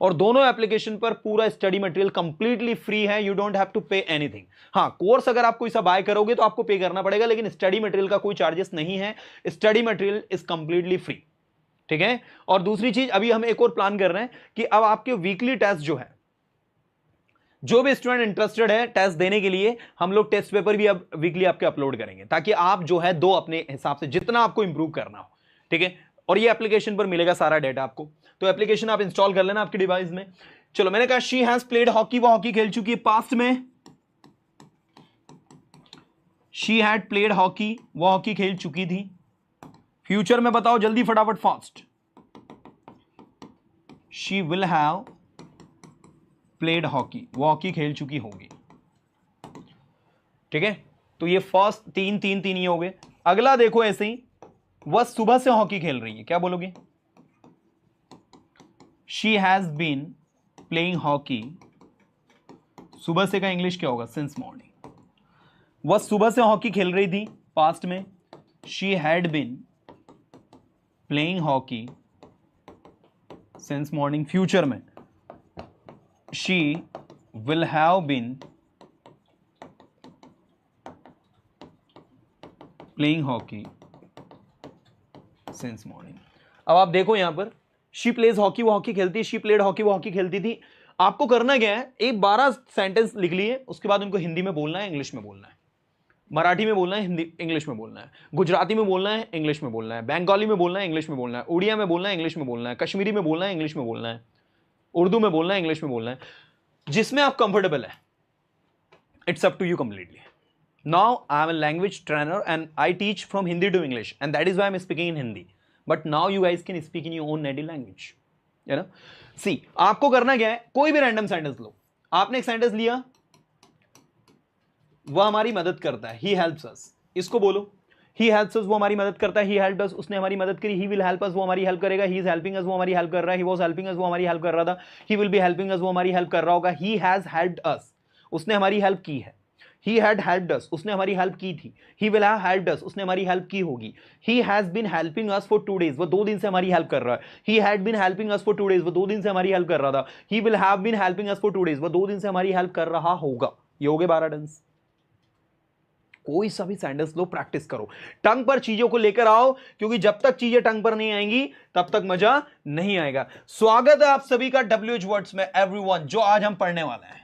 और दोनों एप्लीकेशन पर पूरा स्टडी मटेरियल कंप्लीटली फ्री है. You don't have to pay anything. हाँ, कोर्स अगर आप कोई सा बाय करोगे तो आपको पे करना पड़ेगा, लेकिन स्टडी मटेरियल का कोई चार्जेस नहीं है. Study material is completely free. ठीक है. और दूसरी चीज, अभी हम एक और प्लान कर रहे हैं कि अब आपके वीकली टेस्ट जो है, जो भी स्टूडेंट इंटरेस्टेड है टेस्ट देने के लिए, हम लोग टेस्ट पेपर भी अब वीकली आपके अपलोड करेंगे, ताकि आप जो है 2 अपने हिसाब से जितना आपको इंप्रूव करना हो. ठीक है. और ये एप्लीकेशन पर मिलेगा सारा डेटा आपको. तो एप्लीकेशन आप इंस्टॉल कर लेना आपके डिवाइस में. चलो, मैंने कहा शी हैज प्लेड हॉकी, वो हॉकी खेल चुकी है. पास्ट में शी हैड प्लेड हॉकी, वो हॉकी खेल चुकी थी. फ्यूचर में बताओ जल्दी फटाफट, fast. She will have played hockey, वो हॉकी खेल चुकी होगी. ठीक है. तो ये फर्स्ट 3 ही हो गए. अगला देखो ऐसे ही, वह सुबह से हॉकी खेल रही है. क्या बोलोगे? She has been playing hockey. सुबह से का इंग्लिश क्या होगा? Since morning. वह सुबह से हॉकी खेल रही थी. पास्ट में she had been playing hockey since morning. Future में she will have been playing hockey since morning. अब आप देखो यहां पर, she plays hockey, वो हॉकी खेलती है. she played hockey, वो हॉकी खेलती थी. आपको करना क्या है, एक 12 सेंटेंस लिख लिए, उसके बाद उनको हिंदी में बोलना है, इंग्लिश में बोलना है, मराठी में बोलना है, हिंदी इंग्लिश में बोलना है, गुजराती में बोलना है, इंग्लिश में बोलना है, बंगाली में बोलना है, इंग्लिश में बोलना है, उड़िया में बोलना है, इंग्लिश में बोलना है, कश्मीरी में बोलना है, इंग्लिश में बोलना है, उर्दू में बोलना है, इंग्लिश में बोलना है, जिसमें आप कंफर्टेबल है. It's up to you completely. Now I am a language trainer and I teach from Hindi to English, and that is why I am speaking in Hindi. But now you guys can speak in your own native language. है ना. सी, आपको करना क्या है, कोई भी random sentence लो. आपने एक सेंटेंस लिया, वह हमारी मदद करता है, ही हेल्प्स अस. इसको बोलो, ही हेल्प्स अस, वो हमारी मदद करता है. ही हेल्प्ड अस, उसने हमारी मदद करी. ही विल हेल्प अस, वो हमारी हेल्प करेगा. ही इज हेल्पिंग अस, वो हमारी हेल्प कर रहा है. ही वाज हेल्पिंग अस, वो हमारी हेल्प कर रहा था. He will be helping us, वो हमारी हेल्प कर रहा होगा. ही हैज हेल्प्ड अस, उसने हमारी हेल्प की है. ही हैड हेल्प्ड अस, उसने हमारी हेल्प की थी. He will have helped us, उसने हमारी हेल्प की होगी. He has been helping us for 2 days, वो 2 दिन से हमारी हेल्प कर रहा है. He had been helping us for 2 days, वो 2 दिन से हमारी हेल्प कर रहा था. He will have been helping us for 2 days, वो 2 दिन से हमारी हेल्प कर रहा होगा. ये हो गए 12 टेंस. कोई सा भी सैंडल्स लो, प्रैक्टिस करो, टंग पर चीजों को लेकर आओ, क्योंकि जब तक चीजें टंग पर नहीं आएंगी तब तक मजा नहीं आएगा। स्वागत है आप सभी का WH वर्ड्स में एवरीवन, जो आज हम पढ़ने वाले हैं।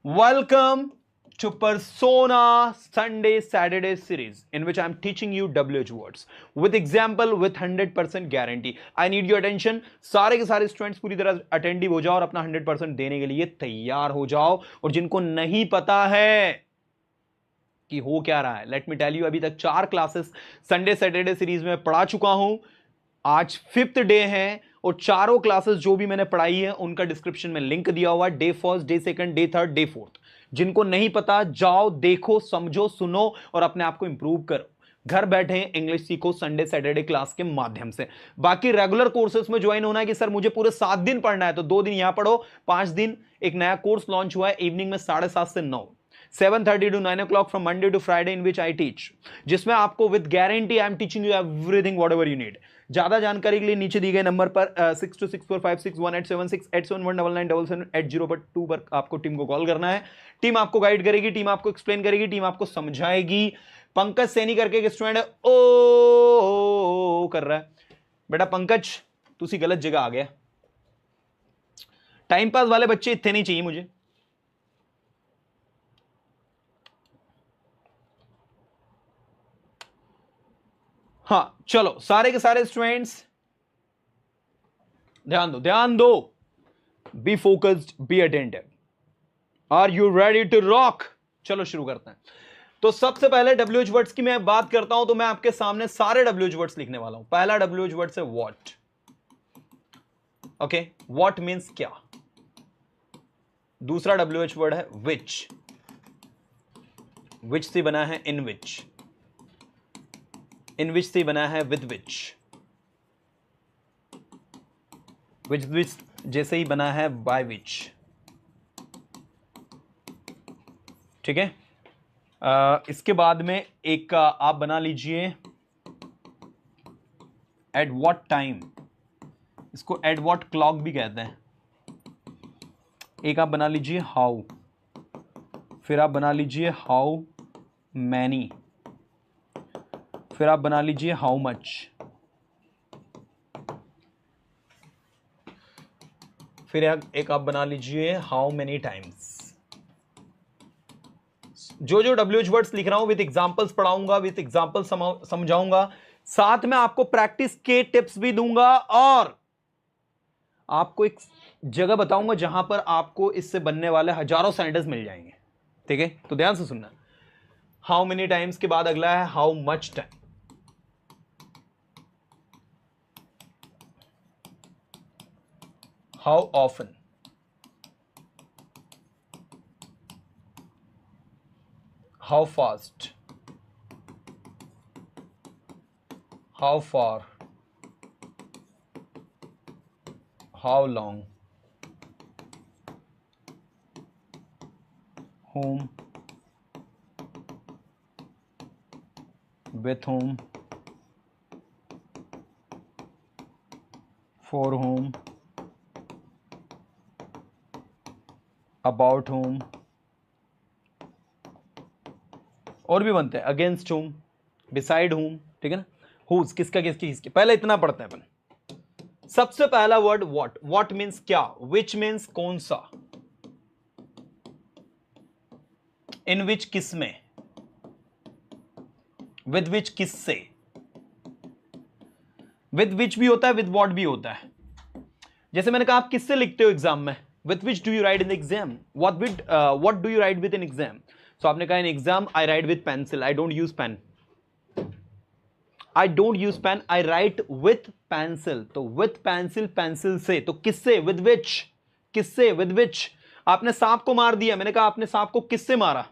Welcome to Persona Sunday Saturday series in which I am teaching you WH words with example with 100% guarantee. I need your attention. सारे के सारे स्टूडेंट्स पूरी तरह अटेंटिव हो जाओ और अपना 100% देने के लिए तैयार हो जाओ। और जिनको नहीं पता है कि हो क्या रहा है, लेट मी टेल यू, अभी तक 4 क्लासेस संडे सैटरडे सीरीज में पढ़ा चुका हूं। आज 5th डे है और चारों क्लासेस जो भी मैंने पढ़ाई है उनका डिस्क्रिप्शन में लिंक दिया हुआ है। Day 1st, day 2nd, day 3rd, day 4th। जिनको नहीं पता जाओ, देखो, समझो, सुनो और अपने आप को इंप्रूव करो। घर बैठे इंग्लिश सीखो संडे सैटरडे क्लास के माध्यम से। बाकी रेगुलर कोर्सेस में ज्वाइन होना है कि सर मुझे पूरे 7 दिन पढ़ना है, तो 2 दिन यहां पढ़ो, 5 दिन एक नया कोर्स लॉन्च हुआ है इवनिंग में 7:30 से 9, 7:30 to 9 o'clock from Monday to Friday in which I teach, जिसमें आपको with guarantee I am teaching you everything what ever you need. ज्यादा जानकारी के लिए नीचे दी गए नंबर पर 626456187681997787 पर 2 पर आपको टीम को कॉल करना है। टीम आपको गाइड करेगी, टीम आपको एक्सप्लेन करेगी, टीम आपको समझाएगी। पंकज सैनी करके एक स्टूडेंट है, ओ कर रहा है, बेटा पंकज तुसी गलत जगह आ गया। टाइम पास वाले बच्चे इतने नहीं चाहिए मुझे। हाँ चलो सारे के सारे स्टूडेंट्स ध्यान दो, ध्यान दो, be focused, be attentive. Are you ready to rock? चलो शुरू करते हैं। तो सबसे पहले WH वर्ड्स की मैं बात करता हूं तो मैं आपके सामने सारे WH वर्ड्स लिखने वाला हूं। पहला WH वर्ड है व्हाट। ओके, व्हाट मींस क्या। दूसरा WH वर्ड है विच। विच से बना है इन विच। इन विच से बना है विद विच। विच विच जैसे ही बना है बाय विच। ठीक है। इसके बाद में एक आप बना लीजिए एट व्हाट टाइम। इसको एट व्हाट क्लॉक भी कहते हैं। एक आप बना लीजिए हाउ। फिर आप बना लीजिए हाउ मैनी। फिर आप बना लीजिए हाउ मच। फिर एक आप बना लीजिए हाउ मेनी टाइम्स। जो जो WH वर्ड्स लिख रहा हूं विद एग्जांपल्स पढ़ाऊंगा, विद एग्जांपल समझाऊंगा, साथ में आपको प्रैक्टिस के टिप्स भी दूंगा और आपको एक जगह बताऊंगा जहां पर आपको इससे बनने वाले हजारों सेंटेंस मिल जाएंगे। ठीक है, तो ध्यान से सुनना। हाउ मेनी टाइम्स के बाद अगला है how much time. How often. How fast. How far. How long. whom, with whom, for whom, about whom, और भी बनते हैं, अगेंस्ट whom, beside whom, ठीक है ना, whose किसका किसकी। पहले इतना पढ़ते हैं अपन। सबसे पहला वर्ड व्हाट। व्हाट मीन्स क्या, विच मीन्स कौन सा, इन विच किस में, विद विच किससे। विद विच भी होता है, विद व्हाट भी होता है। जैसे मैंने कहा आप किससे लिखते हो एग्जाम में, with which do you write in the exam, what do you write with in exam. So आपने कहा in exam I write with pencil, I don't use pen, I don't use pen, I write with pencil. तो with pencil, pencil से, तो किससे, with which, किससे, with which. आपने सांप को मार दिया, मैंने कहा आपने सांप को किससे मारा।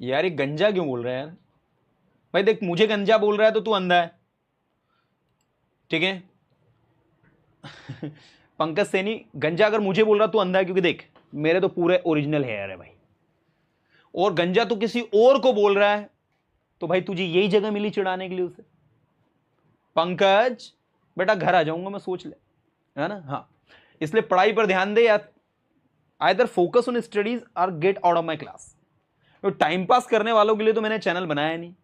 यार ये गंजा क्यों बोल रहा है यार, भाई देख मुझे गंजा बोल रहा है तो तू अंधा है, ठीक है। पंकज सैनी, गंजा अगर मुझे बोल रहा तू अंधा है, क्योंकि देख मेरे तो पूरे ओरिजिनल हेयर है भाई, और गंजा तू किसी और को बोल रहा है तो भाई तुझे यही जगह मिली चिढ़ाने के लिए उसे। पंकज बेटा घर आ जाऊंगा मैं, सोच ले, है ना। हाँ, इसलिए पढ़ाई पर ध्यान दे यार, आइदर फोकस ऑन स्टडीज और get out of my class. तो टाइम पास करने वालों के लिए तो मैंने चैनल बनाया नहीं,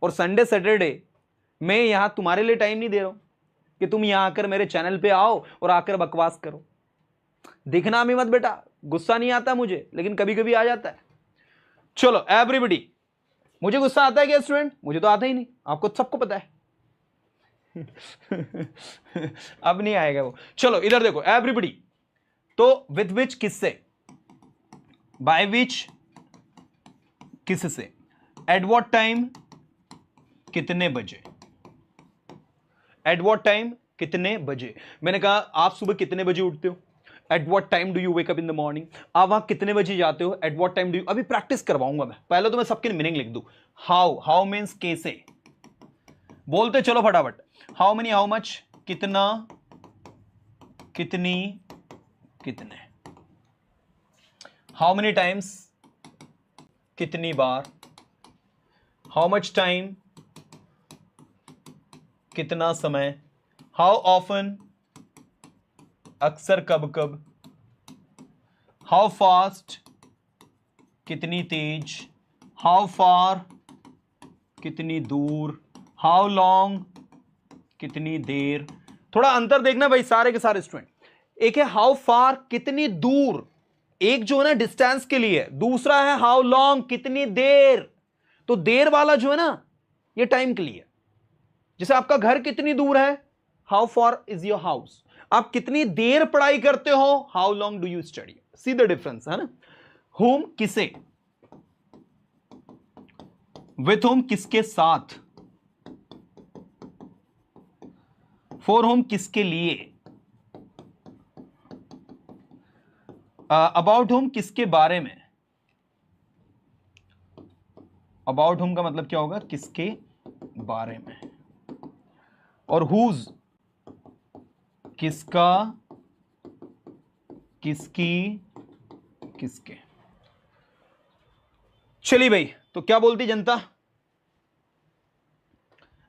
और संडे सैटरडे मैं यहां तुम्हारे लिए टाइम नहीं दे रहा हूं कि तुम यहां आकर मेरे चैनल पे आओ और आकर बकवास करो। दिखना भी मत बेटा, गुस्सा नहीं आता मुझे, लेकिन कभी कभी आ जाता है। चलो एवरीबडी, मुझे गुस्सा आता है क्या स्टूडेंट? मुझे तो आता ही नहीं, आपको सबको पता है। अब नहीं आएगा वो। चलो इधर देखो एवरीबडी, तो विथ विच किससे, बाय विच किससे, एट व्हाट टाइम कितने बजे, एट व्हाट टाइम कितने बजे। मैंने कहा आप सुबह कितने बजे उठते हो, at what time do you wake up in the morning. आप वहां कितने बजे जाते हो, at what time do you. अभी प्रैक्टिस करवाऊंगा मैं, पहले तो मैं सबके मीनिंग लिख दूं। हाउ, हाउ मीन्स कैसे, बोलते चलो फटाफट। हाउ मेनी, हाउ मच, कितना, कितनी, कितने। हाउ मेनी टाइम्स, कितनी बार। हाउ मच टाइम, कितना समय। हाउ ऑफन, अक्सर कब कब। हाउ फास्ट, कितनी तेज। हाउ फार, कितनी दूर। हाउ लॉन्ग, कितनी देर। थोड़ा अंतर देखना भाई सारे के सारे स्टूडेंट। एक है हाउ फार, कितनी दूर, एक जो है ना डिस्टेंस के लिए, दूसरा है हाउ लॉन्ग, कितनी देर। तो देर वाला जो है ना ये टाइम के लिए। जैसे आपका घर कितनी दूर है, how far is your house. आप कितनी देर पढ़ाई करते हो, how long do you study. C the difference है ना। होम किसे, विथ होम किसके साथ, फॉर होम किसके लिए, अबाउट होम किसके बारे में। अबाउट होम का मतलब क्या होगा, किसके बारे में। और हुज, किसका, किसकी, किसके। चलिए भाई, तो क्या बोलती जनता।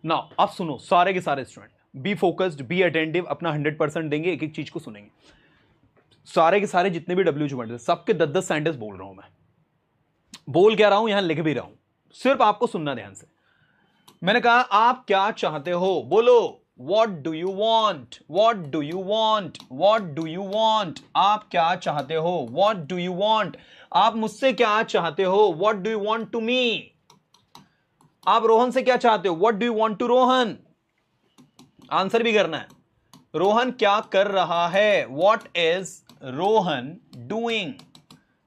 नाउ अब सुनो सारे के सारे student, B focused, be attentive, अपना 100% देंगे, एक एक चीज को सुनेंगे। सारे के सारे जितने भी डब्ल्यू वर्ड सबके 10-10 सेंटेंस बोल रहा हूं मैं, बोल क्या रहा हूं यहां लिख भी रहा हूं, सिर्फ आपको सुनना ध्यान से। मैंने कहा आप क्या चाहते हो, बोलो what do you want, what do you want, what do you want. आप क्या चाहते हो, व्हाट डू यू वांट। आप मुझसे क्या चाहते हो, what do you want to me. आप रोहन से क्या चाहते हो, what do you want to Rohan. Answer भी करना है। रोहन क्या कर रहा है, व्हाट इज रोहन डूइंग।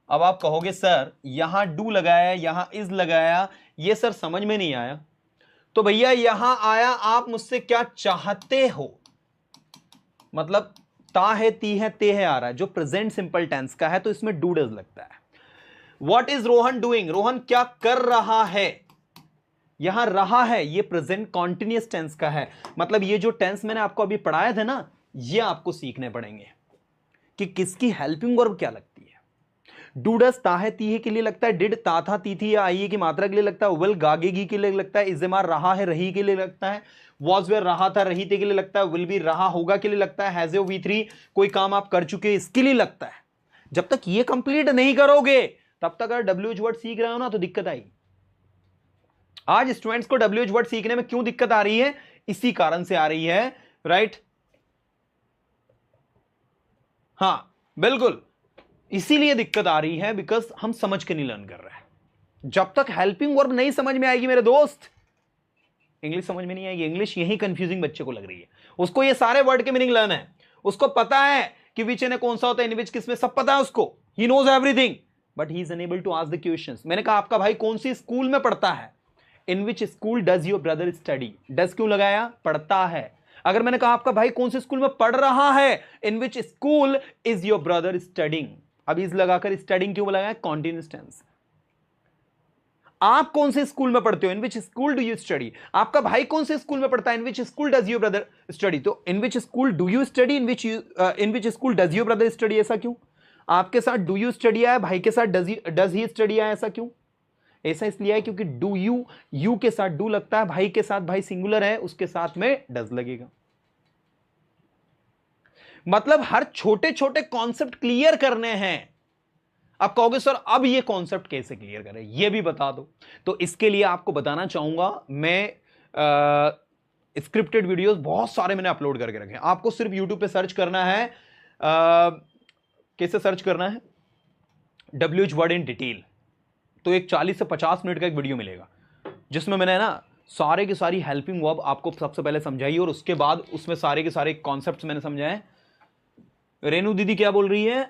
अब आप कहोगे सर यहां डू लगाया, यहां इज लगाया, ये सर समझ में नहीं आया। तो भैया यहां आया आप मुझसे क्या चाहते हो, मतलब ता है, ती है, ते है आ रहा है, जो प्रेजेंट सिंपल टेंस का है तो इसमें डू डज लगता है। What is Rohan doing, Rohan क्या कर रहा है। यहां रहा है ये प्रेजेंट कॉन्टिन्यूअस टेंस का है, मतलब ये जो टेंस मैंने आपको अभी पढ़ाया था ना, ये आपको सीखने पड़ेंगे कि किसकी हेल्पिंग वर्ब क्या लगती है। डू डस ता है, ती है के लिए लगता है, डिड ता था, ती थी या आई की मात्रा के लिए लगता है, विल गागेगी के लिए लगता है, इज़ेमार रहा है, रही के लिए लगता है, वॉज वेयर रहा था, रही थे के लिए लगता है, विल बी रहा होगा के लिए लगता है, हैज वी थ्री कोई काम आप कर चुके इसके लिए लगता है। जब तक ये कंप्लीट नहीं करोगे तब तक अगर डब्ल्यूएच वर्ड सीख रहे हो ना तो दिक्कत आएगी। आज स्टूडेंट्स को डब्ल्यूएच वर्ड सीखने में क्यों दिक्कत आ रही है, इसी कारण से आ रही है, राइट। हां बिल्कुल, इसीलिए दिक्कत आ रही है बिकॉज हम समझ के नहीं लर्न कर रहे हैं। जब तक हेल्पिंग वर्ब नहीं समझ में आएगी मेरे दोस्त, इंग्लिश समझ में नहीं आएगी। इंग्लिश यही कंफ्यूजिंग बच्चे को लग रही है, उसको ये सारे वर्ड के मीनिंग लर्न है, उसको पता है कि विच ने कौन सा होता है, इन विच किसमें, सब पता है उसको, he knows everything, but he is unable to ask the questions. मैंने कहा आपका भाई कौन सी स्कूल में पढ़ता है, in which school does your brother study. Does क्यों लगाया, पढ़ता है। अगर मैंने कहा आपका भाई कौन से स्कूल में पढ़ रहा है, in which school is your brother studying. अब इस लगाकर स्टडिंग क्यों लगाया, कॉन्टिन्यूअस टेंस। आप कौन से स्कूल में पढ़ते हो, in which school do you study. आपका भाई कौन से स्कूल में पढ़ता है, in which school does your brother study. तो in which school do you study, in which school does your brother study, ऐसा क्यों। आपके साथ डू यू स्टडी आया, भाई के साथ डज ही स्टडी आया, ऐसा क्यों। ऐसा इसलिए है क्योंकि डू यू, यू के साथ डू लगता है, भाई के साथ भाई सिंगुलर है उसके साथ में डज लगेगा। मतलब हर छोटे छोटे कॉन्सेप्ट क्लियर करने हैं। आप कहोगे सर अब ये कॉन्सेप्ट कैसे क्लियर करें, ये भी बता दो। तो इसके लिए आपको बताना चाहूंगा, मैं स्क्रिप्टेड वीडियोस बहुत सारे मैंने अपलोड करके रखे हैं। आपको सिर्फ यूट्यूब पे सर्च करना है, कैसे सर्च करना है, WH वर्ड इन डिटेल, तो एक 40 से 50 मिनट का एक वीडियो मिलेगा जिसमें मैंने ना सारे की सारी हेल्पिंग वर्ब आपको सबसे पहले समझाई और उसके बाद उसमें सारे के सारे कॉन्सेप्ट्स मैंने समझाए। रेनू दीदी क्या बोल रही है,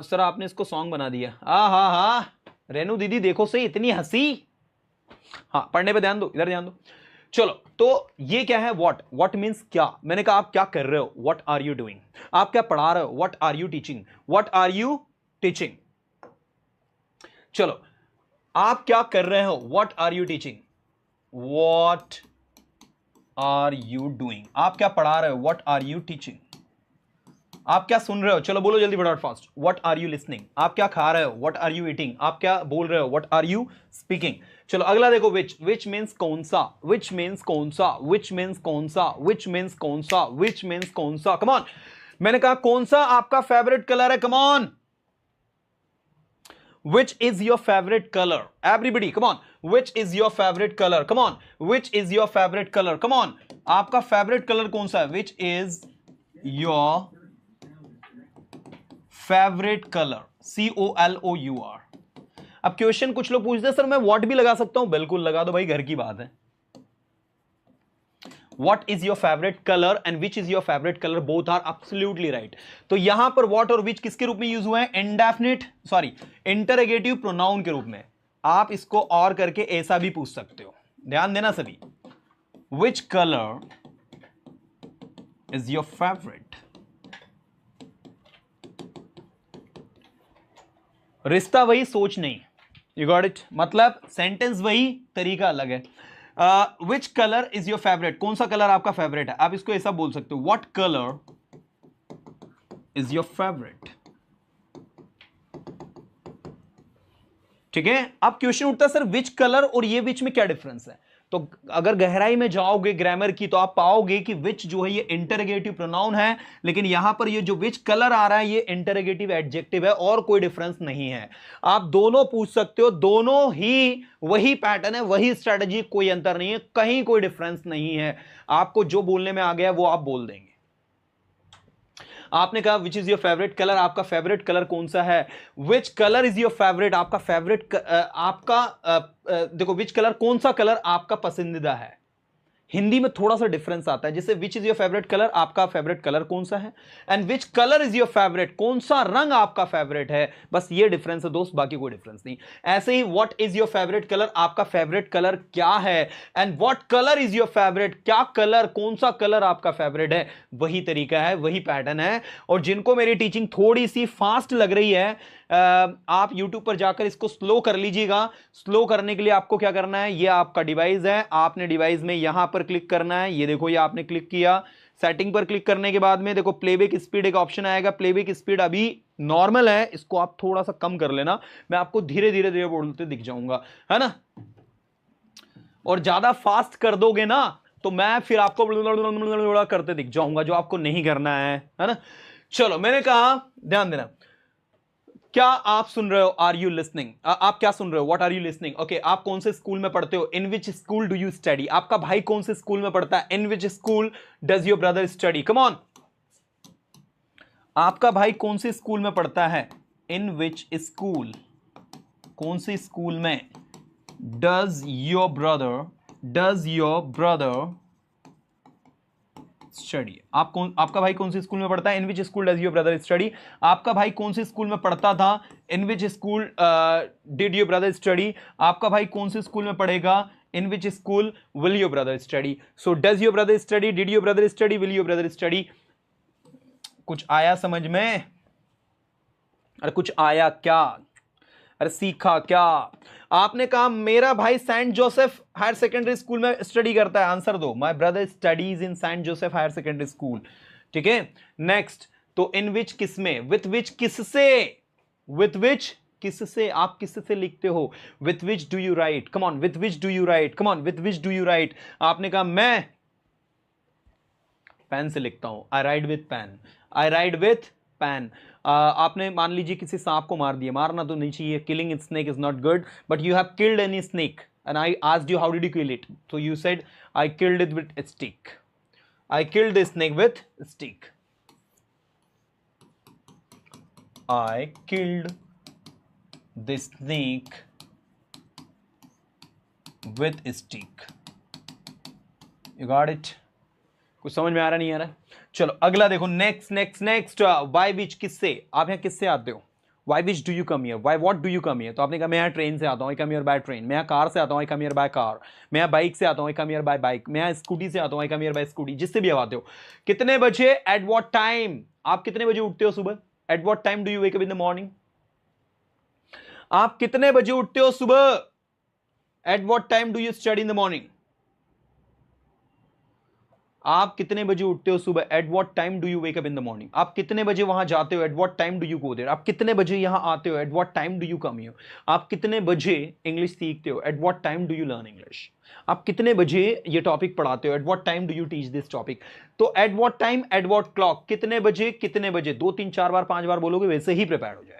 सर आपने इसको सॉन्ग बना दिया। हाँ, रेनू दीदी देखो सही, इतनी हंसी। हाँ, पढ़ने पे ध्यान दो, इधर ध्यान दो। चलो, तो ये क्या है, व्हाट मींस क्या। मैंने कहा आप क्या कर रहे हो, व्हाट आर यू डूइंग। आप क्या पढ़ा रहे हो, what are you teaching, what are you teaching. चलो, आप क्या कर रहे हो, what are you teaching, what are you doing. आप क्या पढ़ा रहे हो, व्हाट आर यू टीचिंग। आप क्या सुन रहे हो, चलो बोलो जल्दी फटाफट fast, what are you listening. आप क्या खा रहे हो, व्हाट आर यू ईटिंग। आप क्या बोल रहे हो, व्हाट आर यू स्पीकिंग। चलो अगला देखो, विच मींस कौन सा, विच मींस कौन सा, विच मींस कौन सा, विच मींस कौन सा, विच मींस कौन सा। कम ऑन, मैंने कहा कौन सा आपका फेवरेट कलर है, come on. Which is your favorite color? Everybody, come on. Which is your favorite color? Come on. Which is your favorite color? Come on. आपका favorite color कौन सा है? Which is your favorite color? COLOUR. अब question कुछ लोग पूछते हैं sir मैं what भी लगा सकता हूं, बिल्कुल लगा दो भाई, घर की बात है। What is your favorite color and which is your favorite color? Both are absolutely right. तो यहां पर what और which किसके रूप में यूज हुआ है, इंटरगेटिव प्रोनाउन के रूप में। आप इसको और करके ऐसा भी पूछ सकते हो, ध्यान देना सभी। Which color is your favorite? रिश्ता वही, सोच नहीं। You got it? मतलब सेंटेंस वही, तरीका अलग है। Which colour is your favourite, कौन सा कलर आपका फेवरेट है। आप इसको ऐसा बोल सकते हो, what colour is your favourite. ठीक है। अब क्वेश्चन उठता है सर विच कलर और ये विच में क्या डिफरेंस है। तो अगर गहराई में जाओगे ग्रामर की तो आप पाओगे कि विच जो है ये इंटरगेटिव प्रोनाउन है, लेकिन यहां पर ये जो विच कलर आ रहा है ये इंटरगेटिव एडजेक्टिव है और कोई डिफरेंस नहीं है। आप दोनों पूछ सकते हो, दोनों ही वही पैटर्न है, वही स्ट्रेटजी, कोई अंतर नहीं है, कहीं कोई डिफरेंस नहीं है। आपको जो बोलने में आ गया वो आप बोल देंगे। आपने कहा which is your favourite colour, आपका फेवरेट कलर कौन सा है। Which colour is your favourite, आपका फेवरेट देखो विच कलर, कौन सा कलर आपका पसंदीदा है। हिंदी में थोड़ा सा डिफरेंस आता है, जैसे which is your favourite colour, आपका फेवरेट कलर कौन सा है, and which colour is your favourite, कौन सा रंग आपका फेवरेट है। बस ये डिफरेंस है दोस्त, बाकी कोई डिफरेंस नहीं। ऐसे ही what is your favourite colour, आपका फेवरेट कलर क्या है, and what colour is your favourite, क्या कलर, कौन सा कलर आपका फेवरेट है। वही तरीका है, वही पैटर्न है। और जिनको मेरी टीचिंग थोड़ी सी फास्ट लग रही है, आप YouTube पर जाकर इसको स्लो कर लीजिएगा। स्लो करने के लिए आपको क्या करना है, ये आपका डिवाइस है, आपने डिवाइस में यहां पर क्लिक करना है। ये देखो, ये आपने क्लिक किया, सेटिंग पर क्लिक करने के बाद में देखो प्लेबैक स्पीड एक ऑप्शन आएगा। प्लेबैक स्पीड अभी नॉर्मल है, इसको आप थोड़ा सा कम कर लेना, मैं आपको धीरे धीरे धीरे बोलते दिख जाऊंगा, है ना। और ज्यादा फास्ट कर दोगे ना तो मैं फिर आपको करते दिख जाऊंगा, जो आपको नहीं करना है ना। चलो, मैंने कहा ध्यान देना, क्या आप सुन रहे हो, आर यू लिसनिंग। आप क्या सुन रहे हो, what are you listening. Okay, आप कौन से स्कूल में पढ़ते हो, in which school do you study. आपका भाई कौन से स्कूल में पढ़ता है, in which school does your brother study. Come on, आपका भाई कौन से स्कूल में पढ़ता है, इन विच स्कूल, कौन से स्कूल में, डज योर ब्रदर स्टडी। आपका भाई कौन से स्कूल में पढ़ता है, in which school does your brother study. आपका भाई कौन से स्कूल में पढ़ता था, in which school did your brother study. आपका भाई कौन से स्कूल में पढ़ेगा, in which school will your brother study. So does your brother study, did your brother study, will your brother study. कुछ आया समझ में, अरे कुछ आया क्या, अरे सीखा क्या। आपने कहा मेरा भाई saint Joseph higher secondary school में स्टडी करता है, आंसर दो, my brother studies in saint Joseph higher secondary school. ठीक है, नेक्स्ट, तो इन विच किसमें, विथ विच किससे, विथ विच किससे, आप किससे लिखते हो, with which do you write. Come on, with which do you write, come on, with which do you write. आपने कहा मैं पेन से लिखता हूं, I write with pen, I write with pen. आपने मान लीजिए किसी सांप को मार दिया, मारना तो नहीं चाहिए, killing snake is not good, but you have killed any snake and I asked you how did you kill it, तो you said I killed it with stick, I killed the snake with stick, I killed the snake with stick. You got it? कुछ समझ में आ रहा नहीं आ रहा? चलो अगला देखो, next next next, why which किससे, आप यहाँ किससे आते हो? Why which do you come here, why what do you come here, तो आपने कहा मैं यहाँ ट्रेन से आता हूँ, I come here by train, मैं यहाँ कार से आता हूँ, I come here by car, मैं यहाँ बाइक से आता हूँ, I come here by bike, मैं यहाँ स्कूटी से आता हूँ, I come here bye scooty, जिससे भी आप आते हो। कितने बजे, एट व्हाट टाइम, आप कितने बजे उठते हो सुबह? At what time do you wake up in the morning? आप कितने बजे उठते हो सुबह? At what time do you study in the morning? आप कितने बजे उठते हो सुबह? At what time do you wake up in the morning? आप कितने बजे वहां जाते हो? At what time do you go there? आप कितने बजे यहां आते हो? At what time do you come here? आप कितने बजे इंग्लिश सीखते हो? At what time do you learn English? आप कितने बजे ये टॉपिक पढ़ाते हो? At what time do you teach this topic? तो at what time, at what clock, कितने बजे कितने बजे, 2 3 4 बार 5 बार बोलोगे वैसे ही प्रिपेयर हो जाएगा।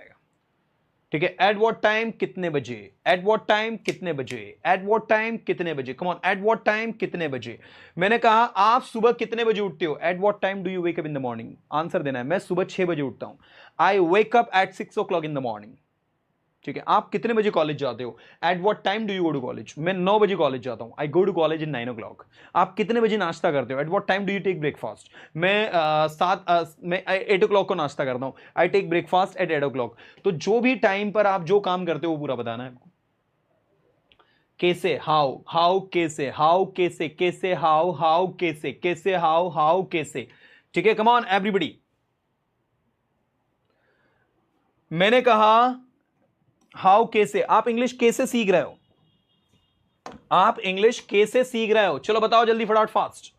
ठीक है, एट व्हाट टाइम कितने बजे, एट व्हाट टाइम कितने बजे, एट व्हाट टाइम कितने बजे, come on, eight what time कितने बजे। मैंने कहा आप सुबह कितने बजे उठते हो? At what time do you wake up in the morning? Answer देना है, मैं सुबह 6 बजे उठता हूं, I wake up at 6 o'clock in the morning. ठीक है, आप कितने बजे कॉलेज जाते हो? At what time do you go to college? मैं 9 बजे कॉलेज जाता हूं, आई गो टू कॉलेज इन 9 o'clock। आप कितने बजे नाश्ता करते हो? At what time do you take breakfast? मैं 8 o'clock को नाश्ता करता हूं, I take breakfast at 8 o'clock। तो जो भी टाइम पर आप जो काम करते हो वो पूरा बताना है आपको। कैसे, हाउ, हाउ कैसे, हाउ कैसे, कैसे हाउ, हाउ कैसे, कैसे हाउ, हाउ कैसे। ठीक है, कम ऑन एवरीबॉडी। मैंने कहा हाउ कैसे, आप इंग्लिश कैसे सीख रहे हो? आप इंग्लिश कैसे सीख रहे हो? चलो बताओ जल्दी फटाफट फास्ट।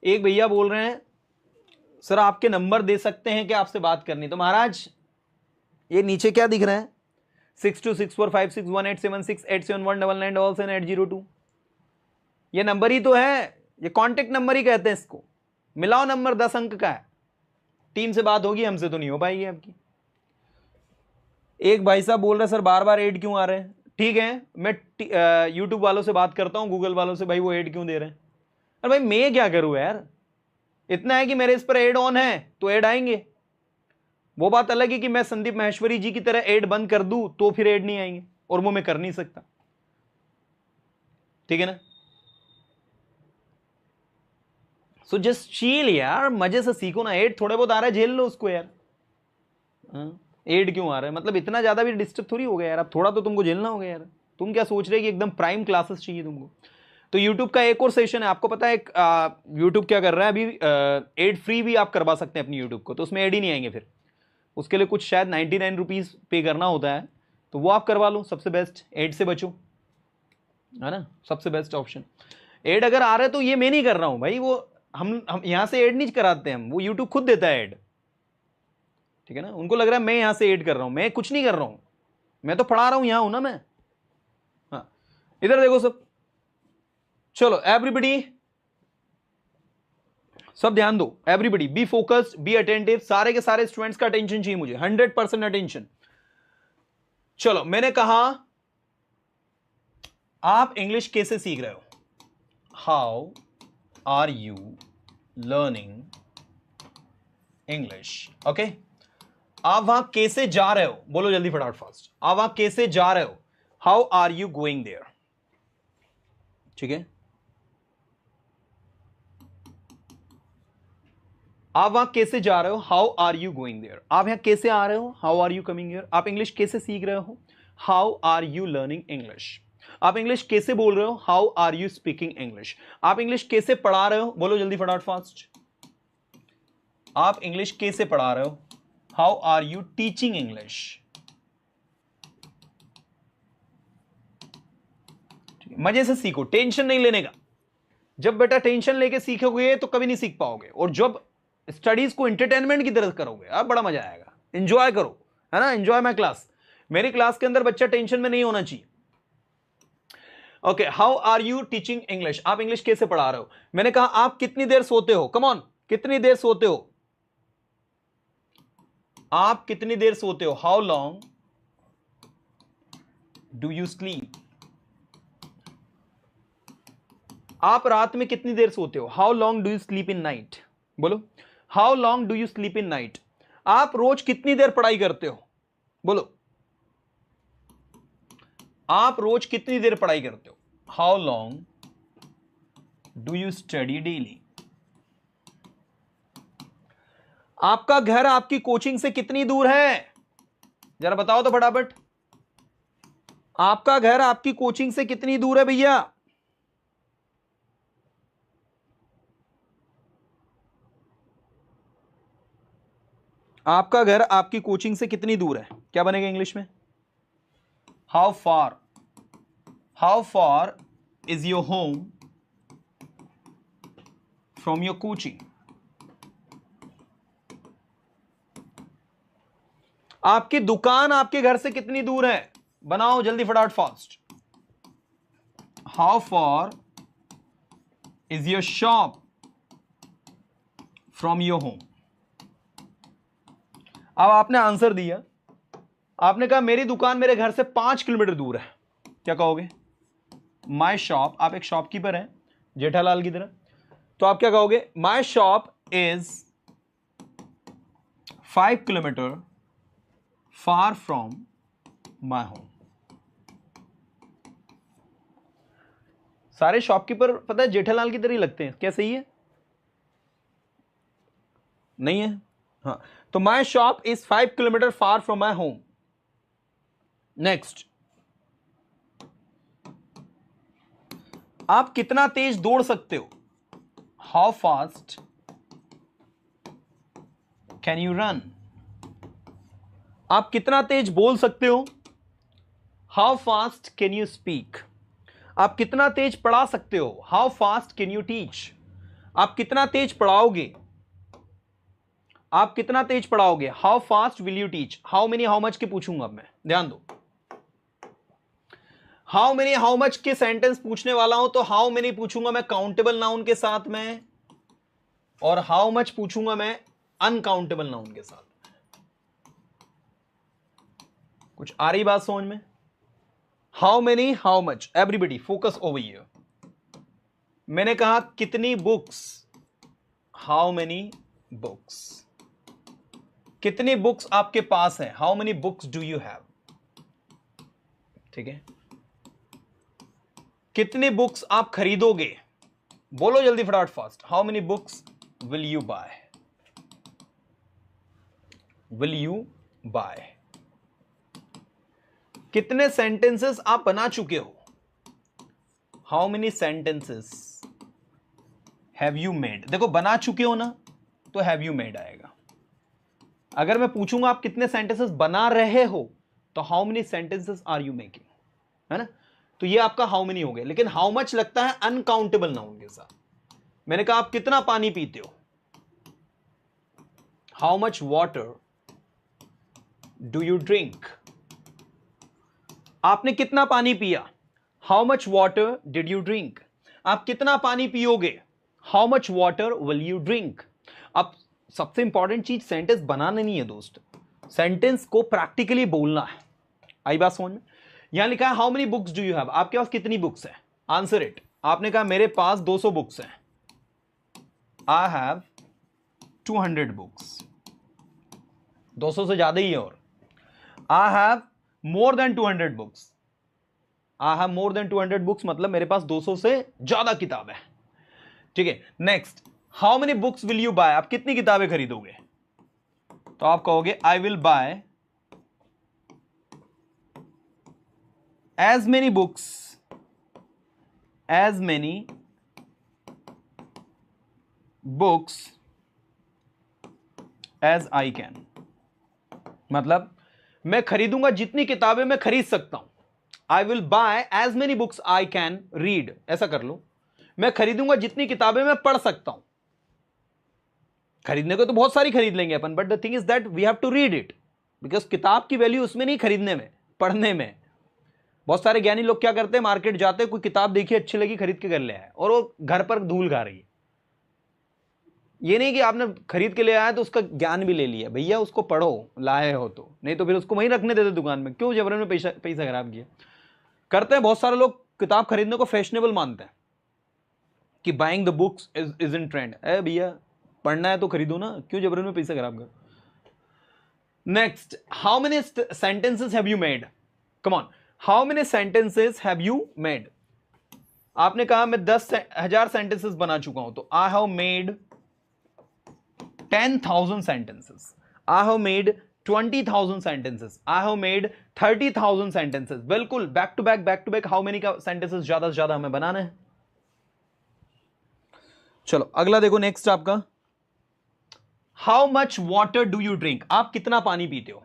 एक भैया बोल रहे हैं सर आपके नंबर दे सकते हैं क्या, आपसे बात करनी। तो महाराज ये नीचे क्या दिख रहा है? 626456187687199977 ये नंबर ही तो है, ये कॉन्टेक्ट नंबर ही कहते हैं इसको। मिलाओ नंबर, 10 अंक का है। टीम से बात होगी, हमसे तो नहीं हो पाएगी आपकी। एक भाई साहब बोल रहे सर बार बार ऐड क्यों आ रहे हैं? ठीक है, मैं यूट्यूब वालों से बात करता हूं, गूगल वालों से, भाई वो ऐड क्यों दे रहे हैं। अरे भाई मैं क्या करूं यार, इतना है कि मेरे इस पर ऐड ऑन है तो ऐड आएंगे। वो बात अलग है कि मैं संदीप माहेश्वरी जी की तरह ऐड बंद कर दूं तो फिर ऐड नहीं आएंगे, और वो मैं कर नहीं सकता। ठीक है ना? सो जस्ट चिल यार, मजे से सीखो ना। ऐड थोड़े बहुत आ रहा है, झेल लो उसको यार। ऐड क्यों आ रहा है मतलब इतना ज्यादा भी डिस्टर्ब थोड़ी हो गया यार, अब थोड़ा तो तुमको झेलना होगा यार। तुम क्या सोच रहे कि एकदम प्राइम क्लासेस चाहिए तुमको? तो YouTube का एक और सेशन है, आपको पता है YouTube क्या कर रहा है अभी, एड फ्री भी आप करवा सकते हैं अपनी YouTube को, तो उसमें एड ही नहीं आएंगे। फिर उसके लिए कुछ शायद 99 रुपीज पे करना होता है, तो वो आप करवा लो, सबसे बेस्ट, एड से बचो, है ना, सबसे बेस्ट ऑप्शन। एड अगर आ रहा है तो ये मैं नहीं कर रहा हूं भाई, वो हम यहां से एड नहीं कराते हम, वो YouTube खुद देता है एड। ठीक है ना, उनको लग रहा है मैं यहां से एड कर रहा हूं, मैं कुछ नहीं कर रहा हूं, मैं तो पढ़ा रहा हूं, यहां हूं ना मैं। हाँ, इधर देखो सब, चलो एवरीबडी सब ध्यान दो, everybody B focused, be attentive, सारे के सारे स्टूडेंट्स का अटेंशन चाहिए मुझे, 100% अटेंशन। चलो मैंने कहा आप इंग्लिश कैसे सीख रहे हो? How are you learning English? Okay, आप वहां कैसे जा रहे हो? बोलो जल्दी फटाफट फास्ट, आप वहां कैसे जा रहे हो? How are you going there? ठीक है, आप वहां कैसे जा रहे हो? How are you going there? आप यहां कैसे आ रहे हो? How are you coming here? आप इंग्लिश कैसे सीख रहे हो? How are you learning English? आप इंग्लिश कैसे बोल रहे हो? How are you speaking English? आप इंग्लिश कैसे पढ़ा रहे हो? बोलो जल्दी फटाफट फास्ट, आप इंग्लिश कैसे पढ़ा रहे हो? How are you teaching English? मजे से सीखो, टेंशन नहीं लेने का। जब बेटा टेंशन लेके सीखोगे तो कभी नहीं सीख पाओगे, और जब स्टडीज को एंटरटेनमेंट की तरह करोगे अब बड़ा मजा आएगा। एंजॉय करो, है ना, एंजॉय माय क्लास। मेरी क्लास के अंदर बच्चा टेंशन में नहीं होना चाहिए। Okay, how are you teaching English? आप इंग्लिश कैसे पढ़ा रहे हो? मैंने कहा आप कितनी देर सोते हो? कम ऑन, कितनी देर सोते हो? आप कितनी देर सोते हो? How long do you sleep? आप रात में कितनी देर सोते हो? How long do you sleep in night? बोलो, how long do you sleep in night? आप रोज कितनी देर पढ़ाई करते हो? बोलो, आप रोज कितनी देर पढ़ाई करते हो? How long do you study daily? आपका घर आपकी कोचिंग से कितनी दूर है? जरा बताओ तो फटाफट। आपका घर आपकी कोचिंग से कितनी दूर है भैया? आपका घर आपकी कोचिंग से कितनी दूर है? क्या बनेगा इंग्लिश में? How far is your home from your coaching? आपकी दुकान आपके घर से कितनी दूर है? बनाओ जल्दी फटाफट, fast. How far is your shop from your home? अब आपने आंसर दिया, आपने कहा मेरी दुकान मेरे घर से 5 किलोमीटर दूर है। क्या कहोगे? माई शॉप, आप एक शॉपकीपर हैं जेठालाल की तरह, तो आप क्या कहोगे? माई shop is 5 kilometre far from my home. सारे शॉपकीपर पता है जेठालाल की तरह ही लगते हैं, क्या सही है? नहीं है? हाँ, तो my shop is 5 kilometre far from my home. Next, आप कितना तेज दौड़ सकते हो? How fast can you run? आप कितना तेज बोल सकते हो? How fast can you speak? आप कितना तेज पढ़ा सकते हो? How fast can you teach? आप कितना तेज पढ़ाओगे? आप कितना तेज पढ़ाओगे? How fast will you teach? How many how much के पूछूंगा अब मैं, ध्यान दो। हाउ मेनी हाउ मच के सेंटेंस पूछने वाला हूं तो हाउ मेनी पूछूंगा मैं काउंटेबल नाउन के साथ में, और हाउ मच पूछूंगा मैं अनकाउंटेबल नाउन के साथ। कुछ आ रही बात समझ में? How many how much, everybody focus over here. मैंने कहा कितनी बुक्स? How many books? कितनी बुक्स आपके पास है? How many books do you have? ठीक है। कितनी बुक्स आप खरीदोगे? बोलो जल्दी फटाफट, fast. How many books will you buy? Will you buy? कितने सेंटेंसेस आप बना चुके हो? How many sentences have you made? देखो बना चुके हो ना, तो हैव यू मेड आएगा। अगर मैं पूछूंगा आप कितने सेंटेंसेस बना रहे हो, तो how many sentences are you making, है ना? तो ये आपका हाउ मेनी हो गया। लेकिन हाउ मच लगता है अनकाउंटेबल नाउन के साथ। मैंने कहा आप कितना पानी पीते हो? How much water do you drink? आपने कितना पानी पिया? How much water did you drink? आप कितना पानी पियोगे? How much water will you drink? अब सबसे इंपॉर्टेंट चीज सेंटेंस बनाना नहीं है दोस्त, सेंटेंस को प्रैक्टिकली बोलना है। आई बात समझ में? यहां लिखा है how many books do you have? आपके पास कितनी बुक्स है? Answer it. आपने कहा मेरे पास 200 बुक्स हैं। I have 200 books. 200 से ज्यादा ही है। और I have more than 200 books. I have more than 200 books मतलब मेरे पास 200 से ज्यादा किताब है। ठीक है। Next, how many books will you buy? आप कितनी किताबें खरीदोगे? तो आप कहोगे I will buy as many books as I can। मतलब मैं खरीदूंगा जितनी किताबें मैं खरीद सकता हूं। I will buy as many books I can read, ऐसा कर लो। मैं खरीदूंगा जितनी किताबें मैं पढ़ सकता हूं। खरीदने को तो बहुत सारी खरीद लेंगे अपन, but the thing is that we have to read it, because किताब की वैल्यू उसमें नहीं, खरीदने में, पढ़ने में। बहुत सारे ज्ञानी लोग क्या करते हैं, मार्केट जाते हैं, कोई किताब देखी अच्छी लगी खरीद के कर ले आए, और वो घर पर धूल खा रही है। ये नहीं कि आपने खरीद के ले आया तो उसका ज्ञान भी ले लिया, भैया उसको पढ़ो लाए हो तो, नहीं तो फिर उसको वहीं रखने देते दुकान में, क्यों जबरन में पैसा खराब किया। करते हैं बहुत सारे लोग, किताब खरीदने को फैशनेबल मानते हैं कि buying the books is in trend. अरे भैया पढ़ना है तो खरीदो ना, क्यों जबरन में पैसा खराब कर। Next, how many sentences have you made, come on, how many sentences have you made. आपने कहा मैं 10,000 सेंटेंसेस बना चुका हूं, तो I have made 10,000 sentences. I have made 20,000 sentences. I have made 30,000 sentences. बिल्कुल back to back how many का sentences ज्यादा से ज्यादा हमें बनाना है। चलो अगला देखो, नेक्स्ट आपका, how much water do you drink, आप कितना पानी पीते हो।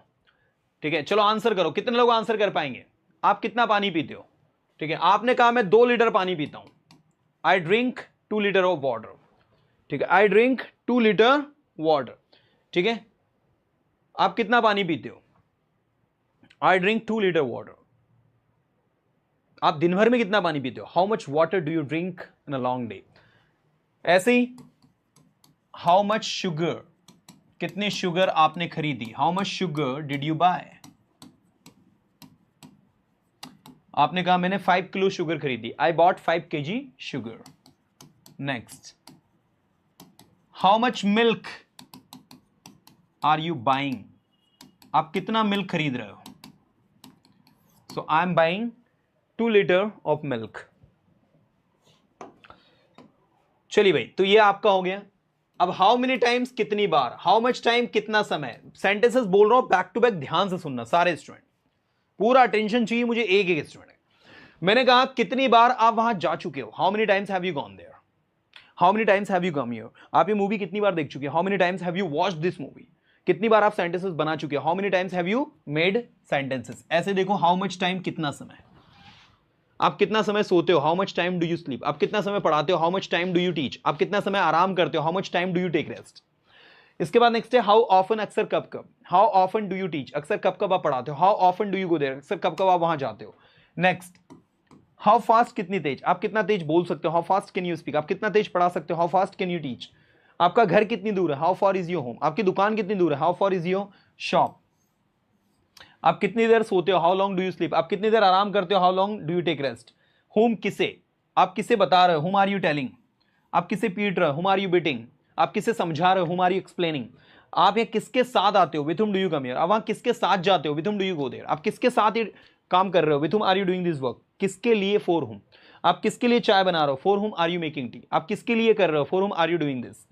ठीक है, चलो आंसर करो, कितने लोग आंसर कर पाएंगे, आप कितना पानी पीते हो। ठीक है, आपने कहा मैं 2 लीटर पानी पीता हूं, I drink 2 litre of water. ठीक है, आई ड्रिंक 2 लीटर वाटर। ठीक है, आप कितना पानी पीते हो, आई ड्रिंक 2 लीटर वाटर। आप दिन भर में कितना पानी पीते हो, how much water do you drink in a long day. ऐसे ही हाउ मच शुगर, कितने शुगर आपने खरीदी, how much sugar did you buy. आपने कहा मैंने 5 किलो शुगर खरीदी, I bought 5 kg sugar. Next, how much milk are you buying, आप कितना मिल्क खरीद रहे हो, so I am buying 2 litre of milk. चलिए भाई, तो ये आपका हो गया। अब हाउ मेनी टाइम्स, कितनी बार, हाउ मच टाइम, कितना समय। सेंटेंसेस बोल रहा हूं बैक टू बैक, ध्यान से सुनना सारे स्टूडेंट, पूरा अटेंशन चाहिए मुझे एक एक स्टूडेंट। मैंने कहा कितनी बार आप वहां जा चुके हो, how many times have you gone there, how many times have you come here, आप ये मूवी कितनी बार देख चुके हो, how many times have you watched this movie, कितनी बार आप सेंटेंसेस बना चुके हो, how many times have you made sentences. ऐसे देखो, हाउ मच टाइम, कितना समय, आप कितना समय सोते हो, how much time do you sleep, आप कितना समय पढ़ाते हो, how much time do you teach, आप कितना समय आराम करते हो, how much time do you take rest. इसके बाद नेक्स्ट है हाउ ऑफन, अक्सर कब कब, how often do you teach, अक्सर कब कब आप पढ़ाते हो, how often do you go there, अक्सर कब कब आप वहां जाते हो। नेक्स्ट, हाउ फास्ट, कितनी तेज, आप कितना तेज बोल सकते हो, how fast can you speak, आप कितना तेज पढ़ा सकते हो, how fast can you teach. आपका घर कितनी दूर है, how far is your home, आपकी दुकान कितनी दूर है, how far is your shop. आप कितनी देर सोते हो, how long do you sleep, आप कितनी देर आराम करते हो, how long do you take rest. Whom, किसे, आप किसे बता रहे हो, हुम आर यू टेलिंग, आप किसे पीट रहे हो, हुम आर यू बीटिंग, आप किसे समझा रहे हो, हुम आर यू एक्सप्लेनिंग। आप ये किसके साथ आते हो, विथ हुम डू यू कम हियर, आप वहां किसके साथ जाते हो, विथ हुम डू यू गो देयर, आप किसके साथ ये काम कर रहे हो, with whom are you doing this work, किसके लिए, फॉर हुम, आप किसके लिए चाय बना रहे हो, फॉर हुम आर यू मेकिंग टी, आप किसके लिए कर रहे हो, फॉर हुम आर यू डूइंग दिस।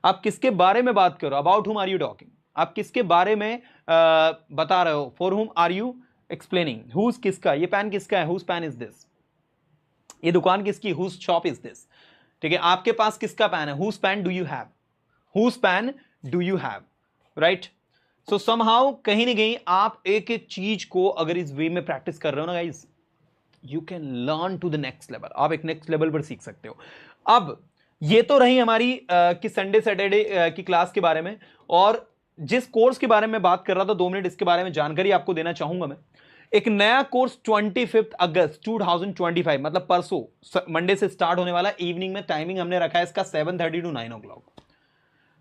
आप किसके बारे में बात कर रहे हो, अबाउट हुम आर यू टॉकिंग, आप किसके बारे में बता रहे हो, फॉर हुम आर यू एक्सप्लेनिंग। हुज, किसका, ये पेन किसका है, हुज पेन इज दिस, ये दुकान किसकी, हुज शॉप इज दिस। ठीक है, आपके पास किसका पेन है, whose pen do you have, whose pen do you have, right. So somehow कहीं ना कहीं आप एक एक चीज को अगर इस वे में प्रैक्टिस कर रहे हो ना guys, you can learn to the next level, आप एक नेक्स्ट लेवल पर सीख सकते हो। अब ये तो रही हमारी कि संडे सैटरडे की क्लास के बारे में, और जिस कोर्स के बारे में बात कर रहा था 2 मिनट इसके बारे में जानकारी आपको देना चाहूंगा मैं। एक नया कोर्स 25 अगस्त 2025 मतलब परसों मंडे से स्टार्ट होने वाला। इवनिंग में टाइमिंग हमने रखा है इसका 7:30 to 9 o'clock,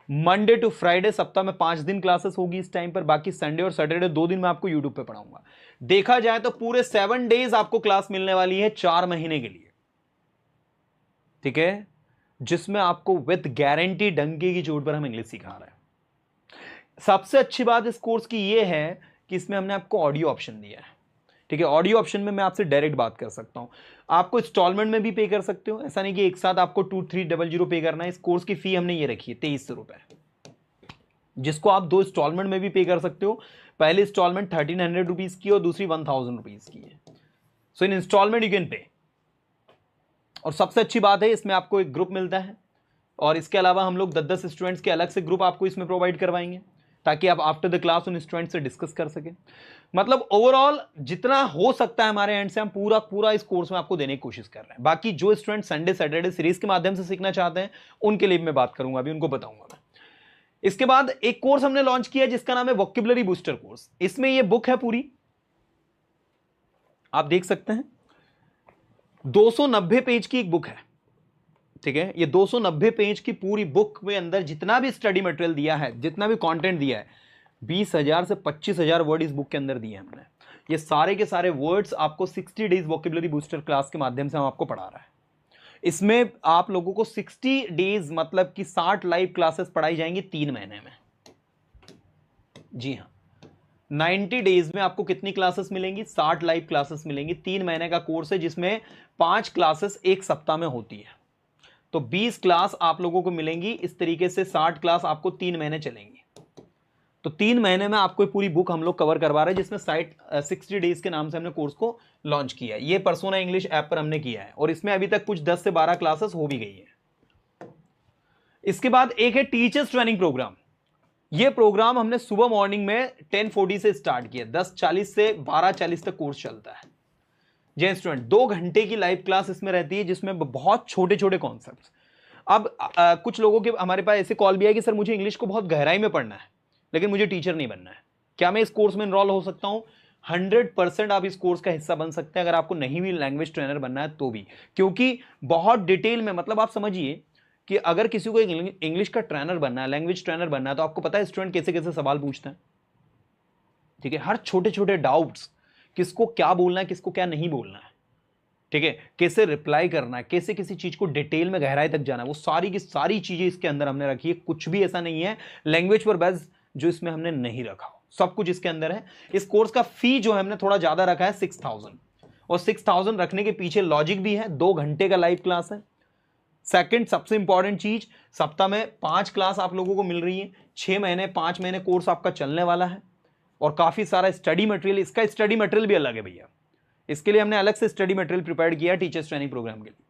Monday to Friday, सप्ताह में 5 दिन क्लासेस होगी इस टाइम पर, बाकी संडे और सैटरडे 2 दिन मैं आपको यूट्यूब पे पढ़ाऊंगा। देखा जाए तो पूरे 7 डेज आपको क्लास मिलने वाली है 4 महीने के लिए, ठीक है, जिसमें आपको विद गारंटी डंके की चोट पर हम इंग्लिश सिखा रहे हैं। सबसे अच्छी बात इस कोर्स की यह है कि इसमें हमने आपको ऑडियो ऑप्शन दिया है, ठीक है। ऑडियो ऑप्शन में मैं आपसे डायरेक्ट बात कर सकता हूं, आपको इंस्टॉलमेंट में भी पे कर सकते हो, ऐसा नहीं कि एक साथ आपको 2300 पे करना है। इस कोर्स की फी हमने ये रखी है 2300 रुपए, जिसको आप 2 इंस्टॉलमेंट में भी पे कर सकते हो। पहले इंस्टॉलमेंट 1300 रुपीज की और दूसरी 1000 रुपीज की है। सो इन इंस्टॉलमेंट यू कैन पे। और सबसे अच्छी बात है इसमें आपको एक ग्रुप मिलता है, और इसके अलावा हम लोग 10-10 स्टूडेंट्स के अलग से ग्रुप आपको इसमें प्रोवाइड करवाएंगे, ताकि आप आफ्टर द क्लास उन स्टूडेंट से डिस्कस कर सकें। मतलब ओवरऑल जितना हो सकता है हमारे एंड से हम पूरा इस कोर्स में आपको देने की कोशिश कर रहे हैं। बाकी जो स्टूडेंट संडे सैटरडे सीरीज के माध्यम से सीखना चाहते हैं उनके लिए मैं बात करूंगा, अभी उनको बताऊंगा मैं। इसके बाद एक कोर्स हमने लॉन्च किया जिसका नाम है वोकैबुलरी बूस्टर कोर्स। इसमें यह बुक है पूरी, आप देख सकते हैं 290 पेज की एक बुक है, ठीक है, ये 290 पेज की पूरी बुक में अंदर जितना भी स्टडी मटेरियल दिया है, जितना भी कंटेंट दिया है, 20,000 से 25,000 वर्ड इस बुक के अंदर दिए हैं हमने। ये सारे के सारे वर्ड्स आपको 60 डेज वोकेबुलरी बूस्टर क्लास के माध्यम से हम आपको पढ़ा रहे हैं। इसमें आप लोगों को 60 डेज मतलब कि 60 लाइव क्लासेस पढ़ाई जाएंगी 3 महीने में। जी हाँ, 90 डेज में आपको कितनी क्लासेस मिलेंगी? 60 लाइव क्लासेस मिलेंगी। 3 महीने का कोर्स है जिसमें 5 क्लासेस एक सप्ताह में होती है, तो 20 क्लास आप लोगों को मिलेंगी। इस तरीके से 60 क्लास आपको 3 महीने चलेंगी, तो 3 महीने में आपको पूरी बुक हम लोग कवर करवा रहे हैं, जिसमें साइट 60 डेज के नाम से हमने कोर्स को लॉन्च किया है। ये पर्सोना इंग्लिश ऐप पर हमने किया है और इसमें अभी तक कुछ 10 से 12 क्लासेस हो भी गई है। इसके बाद एक है टीचर्स ट्रेनिंग प्रोग्राम। ये प्रोग्राम हमने सुबह मॉर्निंग में 10:40 से स्टार्ट किया, 10:40 से 12:40 तक कोर्स चलता है। जय स्टूडेंट, 2 घंटे की लाइव क्लास इसमें रहती है, जिसमें बहुत छोटे छोटे कॉन्सेप्ट्स। अब कुछ लोगों के हमारे पास ऐसे कॉल भी है कि सर मुझे इंग्लिश को बहुत गहराई में पढ़ना है, लेकिन मुझे टीचर नहीं बनना है, क्या मैं इस कोर्स में इनरोल हो सकता हूं? 100% आप इस कोर्स का हिस्सा बन सकते हैं, अगर आपको नहीं भी लैंग्वेज ट्रेनर बनना है तो भी, क्योंकि बहुत डिटेल में, मतलब आप समझिए कि अगर किसी को इंग्लिश का ट्रेनर बनना है, लैंग्वेज ट्रेनर बनना है, तो आपको पता है स्टूडेंट कैसे कैसे सवाल पूछते हैं। ठीक है, हर छोटे छोटे डाउट्स, किसको क्या बोलना है, किसको क्या नहीं बोलना है, ठीक है, कैसे रिप्लाई करना है, कैसे किसी चीज को डिटेल में गहराई तक जाना है, वो सारी की सारी चीजें इसके अंदर हमने रखी है। कुछ भी ऐसा नहीं है लैंग्वेज पर बेस्ड जो इसमें हमने नहीं रखा, सब कुछ इसके अंदर है। इस कोर्स का फी जो है हमने थोड़ा ज्यादा रखा है, 6,000, और 6,000 रखने के पीछे लॉजिक भी है। 2 घंटे का लाइव क्लास है। सेकंड, सबसे इंपॉर्टेंट चीज, सप्ताह में 5 क्लास आप लोगों को मिल रही है। 6 महीने 5 महीने कोर्स आपका चलने वाला है, और काफी सारा स्टडी मटेरियल, इसका स्टडी मटेरियल भी अलग है भैया, इसके लिए हमने अलग से स्टडी मटेरियल प्रिपेयर किया टीचर्स ट्रेनिंग प्रोग्राम के लिए।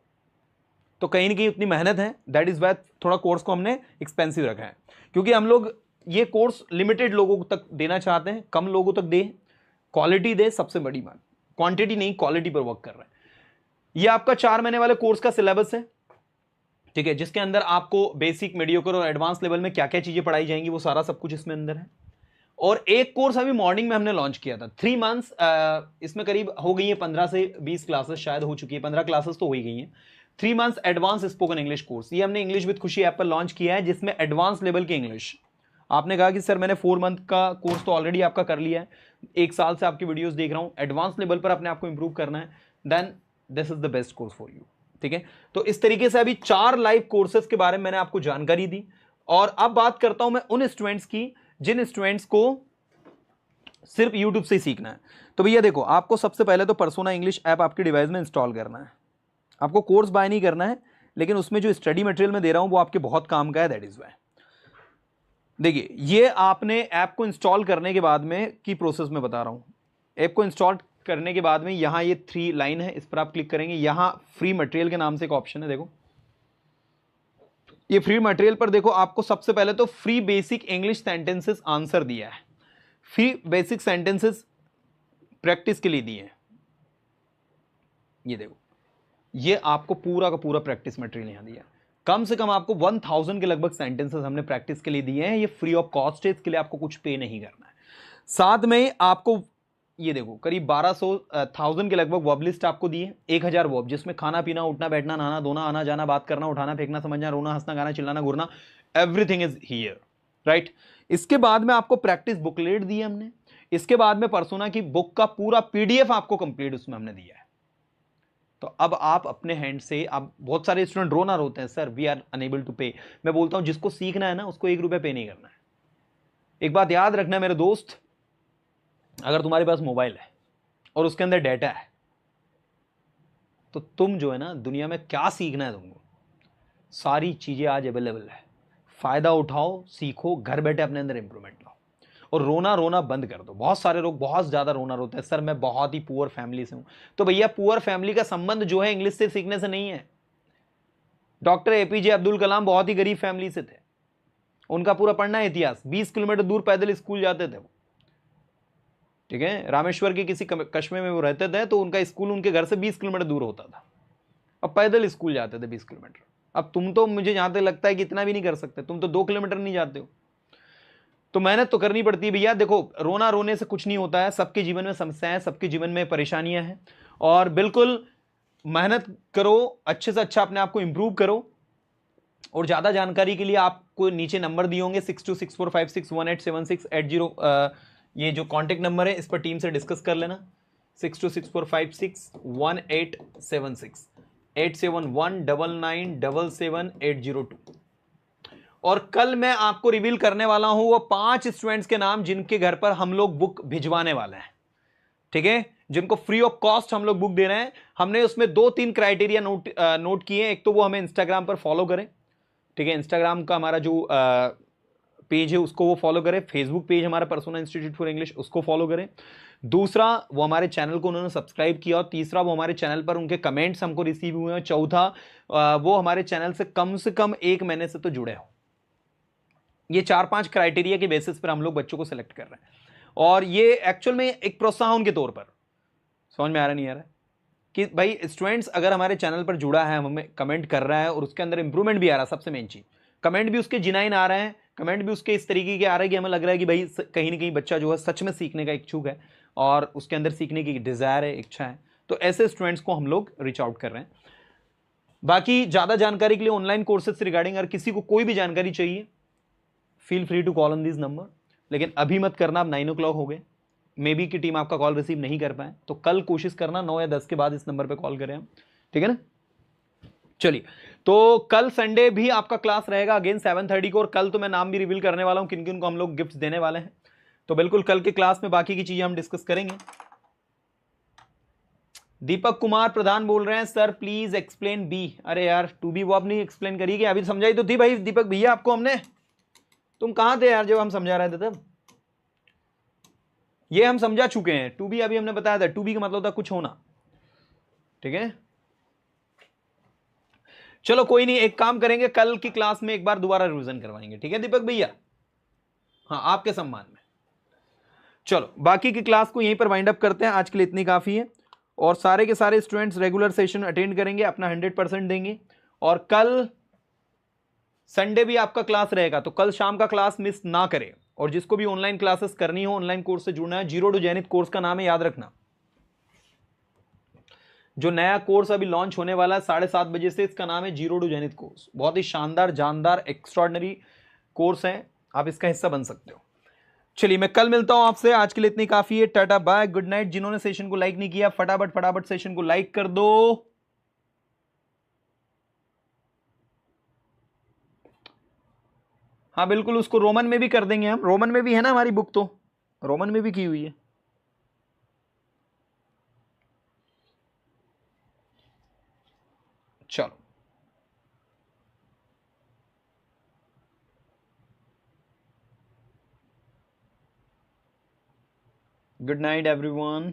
तो कहीं ना कहीं उतनी मेहनत है, दैट इज वाई थोड़ा कोर्स को हमने एक्सपेंसिव रखा है, क्योंकि हम लोग ये कोर्स लिमिटेड लोगों तक देना चाहते हैं, कम लोगों तक दे, क्वालिटी दे, सबसे बड़ी बात, क्वांटिटी नहीं क्वालिटी पर वर्क कर रहे हैं। ये आपका 4 महीने वाले कोर्स का सिलेबस है, ठीक है, जिसके अंदर आपको बेसिक, मीडियोकर और एडवांस लेवल में क्या क्या चीजें पढ़ाई जाएंगी वो सारा सब कुछ इसमें अंदर है। और एक कोर्स अभी मॉर्निंग में हमने लॉन्च किया था, 3 मंथ्स, इसमें करीब हो गई है 15 से 20 क्लासेस शायद हो चुकी है, 15 क्लासेस तो हो ही गई हैं। 3 months advance spoken English course, ये हमने इंग्लिश विद खुशी ऐप पर लॉन्च किया है, जिसमें एडवांस लेवल की इंग्लिश। आपने कहा कि सर मैंने 4 मंथ का कोर्स तो ऑलरेडी आपका कर लिया है, 1 साल से आपकी वीडियोस देख रहा हूं, एडवांस लेवल पर अपने आपको इंप्रूव करना है, then this is the best course for you. ठीक है, तो इस तरीके से अभी 4 लाइव कोर्सेज के बारे में मैंने आपको जानकारी दी। और अब बात करता हूं मैं उन स्टूडेंट्स की जिन स्टूडेंट्स को सिर्फ यूट्यूब से ही सीखना है। तो भैया देखो, आपको सबसे पहले तो पर्सोना इंग्लिश ऐप आपके डिवाइस में इंस्टॉल करना है। आपको कोर्स बाय नहीं करना है, लेकिन उसमें जो स्टडी मटेरियल मैं दे रहा हूं वो आपके बहुत काम का है, दैट इज वाई। देखिए, ये आपने ऐप को इंस्टॉल करने के बाद में की प्रोसेस में बता रहा हूं। ऐप को इंस्टॉल करने के बाद में यहां ये 3 लाइन है, इस पर आप क्लिक करेंगे, यहां फ्री मटेरियल के नाम से एक ऑप्शन है, देखो ये फ्री मटेरियल पर देखो, आपको सबसे पहले तो free basic English sentences answer दिया है, फ्री बेसिक सेंटेंसेस प्रैक्टिस के लिए दिए हैं। ये देखो, ये आपको पूरा का पूरा प्रैक्टिस मटेरियल यहां दिया, कम से कम आपको 1000 के लगभग सेंटेंसेस हमने प्रैक्टिस के लिए दिए हैं। ये फ्री ऑफ कॉस्ट है, इसके लिए आपको कुछ पे नहीं करना है। साथ में आपको ये देखो करीब 1200 के लगभग वर्ब लिस्ट आपको दी है, 1000 वर्ब, जिसमें खाना पीना, उठना बैठना, नहाना धोना, आना जाना, बात करना, उठाना फेंकना, समझना, रोना हंसना, गाना चिल्लाना, घूरना, एवरीथिंग इज हियर, राइट। इसके बाद में आपको प्रैक्टिस बुकलेट दी है हमने। इसके बाद में पर्सोना की बुक का पूरा पीडीएफ आपको कंप्लीट उसमें हमने दिया है। तो अब आप अपने हैंड से, अब बहुत सारे स्टूडेंट रोना रोते हैं, sir we are unable to pay. मैं बोलता हूं जिसको सीखना है ना, उसको 1 रुपया पे नहीं करना है। एक बात याद रखना मेरे दोस्त, अगर तुम्हारे पास मोबाइल है और उसके अंदर डेटा है, तो तुम जो है ना, दुनिया में क्या सीखना है तुमको, सारी चीजें आज अवेलेबल है। फायदा उठाओ, सीखो, घर बैठे अपने अंदर इंप्रूवमेंट लाओ, और रोना रोना बंद कर दो। बहुत सारे लोग बहुत ज्यादा रोना रोते हैं, सर मैं बहुत ही पुअर फैमिली से हूं। तो भैया, पुअर फैमिली का संबंध जो है इंग्लिश से सीखने से नहीं है। डॉक्टर एपीजे अब्दुल कलाम बहुत ही गरीब फैमिली से थे, उनका पूरा पढ़ना है इतिहास, 20 किलोमीटर दूर पैदल स्कूल जाते थे वो, ठीक है, रामेश्वर के किसी कस्बे में वो रहते थे, तो उनका स्कूल उनके घर से 20 किलोमीटर दूर होता था, अब पैदल स्कूल जाते थे 20 किलोमीटर। अब तुम तो, मुझे जहां तक लगता है कि इतना भी नहीं कर सकते, तुम तो 2 किलोमीटर नहीं जाते हो। तो मेहनत तो करनी पड़ती है भैया। देखो, रोना रोने से कुछ नहीं होता है, सबके जीवन में समस्याएं, सबके जीवन में परेशानियां हैं, और बिल्कुल मेहनत करो, अच्छे से अच्छा अपने आप को इंप्रूव करो, और ज़्यादा जानकारी के लिए आपको नीचे नंबर दिए होंगे 626456187680, ये जो कॉन्टेक्ट नंबर है इस पर टीम से डिस्कस कर लेना। 6264561876 871997777802। और कल मैं आपको रिवील करने वाला हूं वो 5 स्टूडेंट्स के नाम जिनके घर पर हम लोग बुक भिजवाने वाले हैं, ठीक है, जिनको फ्री ऑफ कॉस्ट हम लोग बुक दे रहे हैं। हमने उसमें 2-3 क्राइटेरिया नोट किए। एक तो वो हमें इंस्टाग्राम पर फॉलो करें, ठीक है, इंस्टाग्राम का हमारा जो पेज है उसको वो फॉलो करें, फेसबुक पेज हमारा पर्सोना इंस्टीट्यूट फॉर इंग्लिश उसको फॉलो करें। दूसरा, वो हमारे चैनल को उन्होंने सब्सक्राइब किया। और तीसरा, वो हमारे चैनल पर उनके कमेंट्स हमको रिसीव हुए हैं। चौथा, वो हमारे चैनल से कम 1 महीने से तो जुड़े हो। ये 4-5 क्राइटेरिया के बेसिस पर हम लोग बच्चों को सिलेक्ट कर रहे हैं। और ये एक्चुअल में एक प्रोत्साहन के तौर पर, समझ में आ रहा नहीं आ रहा है कि भाई स्टूडेंट्स अगर हमारे चैनल पर जुड़ा है, हमें कमेंट कर रहा है और उसके अंदर इंप्रूवमेंट भी आ रहा है, सबसे मेन चीज कमेंट भी उसके जिनाइन आ रहे हैं, कमेंट भी उसके इस तरीके के आ रहे हैं कि हमें लग रहा है कि भाई कहीं ना कहीं बच्चा जो है सच में सीखने का इच्छुक है और उसके अंदर सीखने की डिजायर है, इच्छा है। तो ऐसे स्टूडेंट्स को हम लोग रीच आउट कर रहे हैं। बाकी ज्यादा जानकारी के लिए ऑनलाइन कोर्सेज से रिगार्डिंग अगर किसी को कोई भी जानकारी चाहिए, feel free to call on this number. लेकिन अभी मत करना, अब 9 o'clock हो गए, मे बी की टीम आपका कॉल रिसीव नहीं कर पाए, तो कल कोशिश करना 9 या 10 के बाद इस नंबर पे कॉल करें हम, ठीक है ना। चलिए, तो कल संडे भी आपका क्लास रहेगा अगेन 7:30 को। और कल तो मैं नाम भी रिवील करने वाला हूं किन किन को हम लोग गिफ्ट देने वाले हैं। तो बिल्कुल कल के क्लास में बाकी की चीजें हम डिस्कस करेंगे। दीपक कुमार प्रधान बोल रहे हैं, सर प्लीज एक्सप्लेन बी। अरे यार, टू बी वो आपने एक्सप्लेन करी कि अभी समझाई तो थी भाई दीपक भैया आपको हमने। तुम कहां थे यार जब हम समझा रहे थे तब? ये हम समझा चुके हैं। टू बी अभी हमने बताया था, टू बी का मतलब था कुछ होना, ठीक है। चलो कोई नहीं, एक काम करेंगे, कल की क्लास में एक बार दोबारा रिवीजन करवाएंगे, ठीक है दीपक भैया। हाँ, आपके सम्मान में। चलो बाकी की क्लास को यहीं पर वाइंड अप करते हैं, आज के लिए इतनी काफी है। और सारे के सारे स्टूडेंट्स रेगुलर सेशन अटेंड करेंगे, अपना 100% देंगे। और कल संडे भी आपका क्लास रहेगा, तो कल शाम का क्लास मिस ना करें। और जिसको भी ऑनलाइन क्लासेस करनी हो, ऑनलाइन कोर्स से जुड़ना है, जीरो टू जैनित कोर्स का नाम है, याद रखना। जो नया कोर्स अभी लॉन्च होने वाला है 7:30 बजे से, इसका नाम है जीरो टू जैनित कोर्स। बहुत ही शानदार, जानदार, एक्स्ट्रॉर्डनरी कोर्स है, आप इसका हिस्सा बन सकते हो। चलिए, मैं कल मिलता हूं आपसे, आज के लिए इतनी काफी है। Tata bye, good night. जिन्होंने सेशन को लाइक नहीं किया, फटाफट फटाफट सेशन को लाइक कर दो। हाँ बिल्कुल, उसको रोमन में भी कर देंगे हम, रोमन में भी है ना हमारी बुक, तो रोमन में भी की हुई है। चलो, गुड नाइट एवरीवन।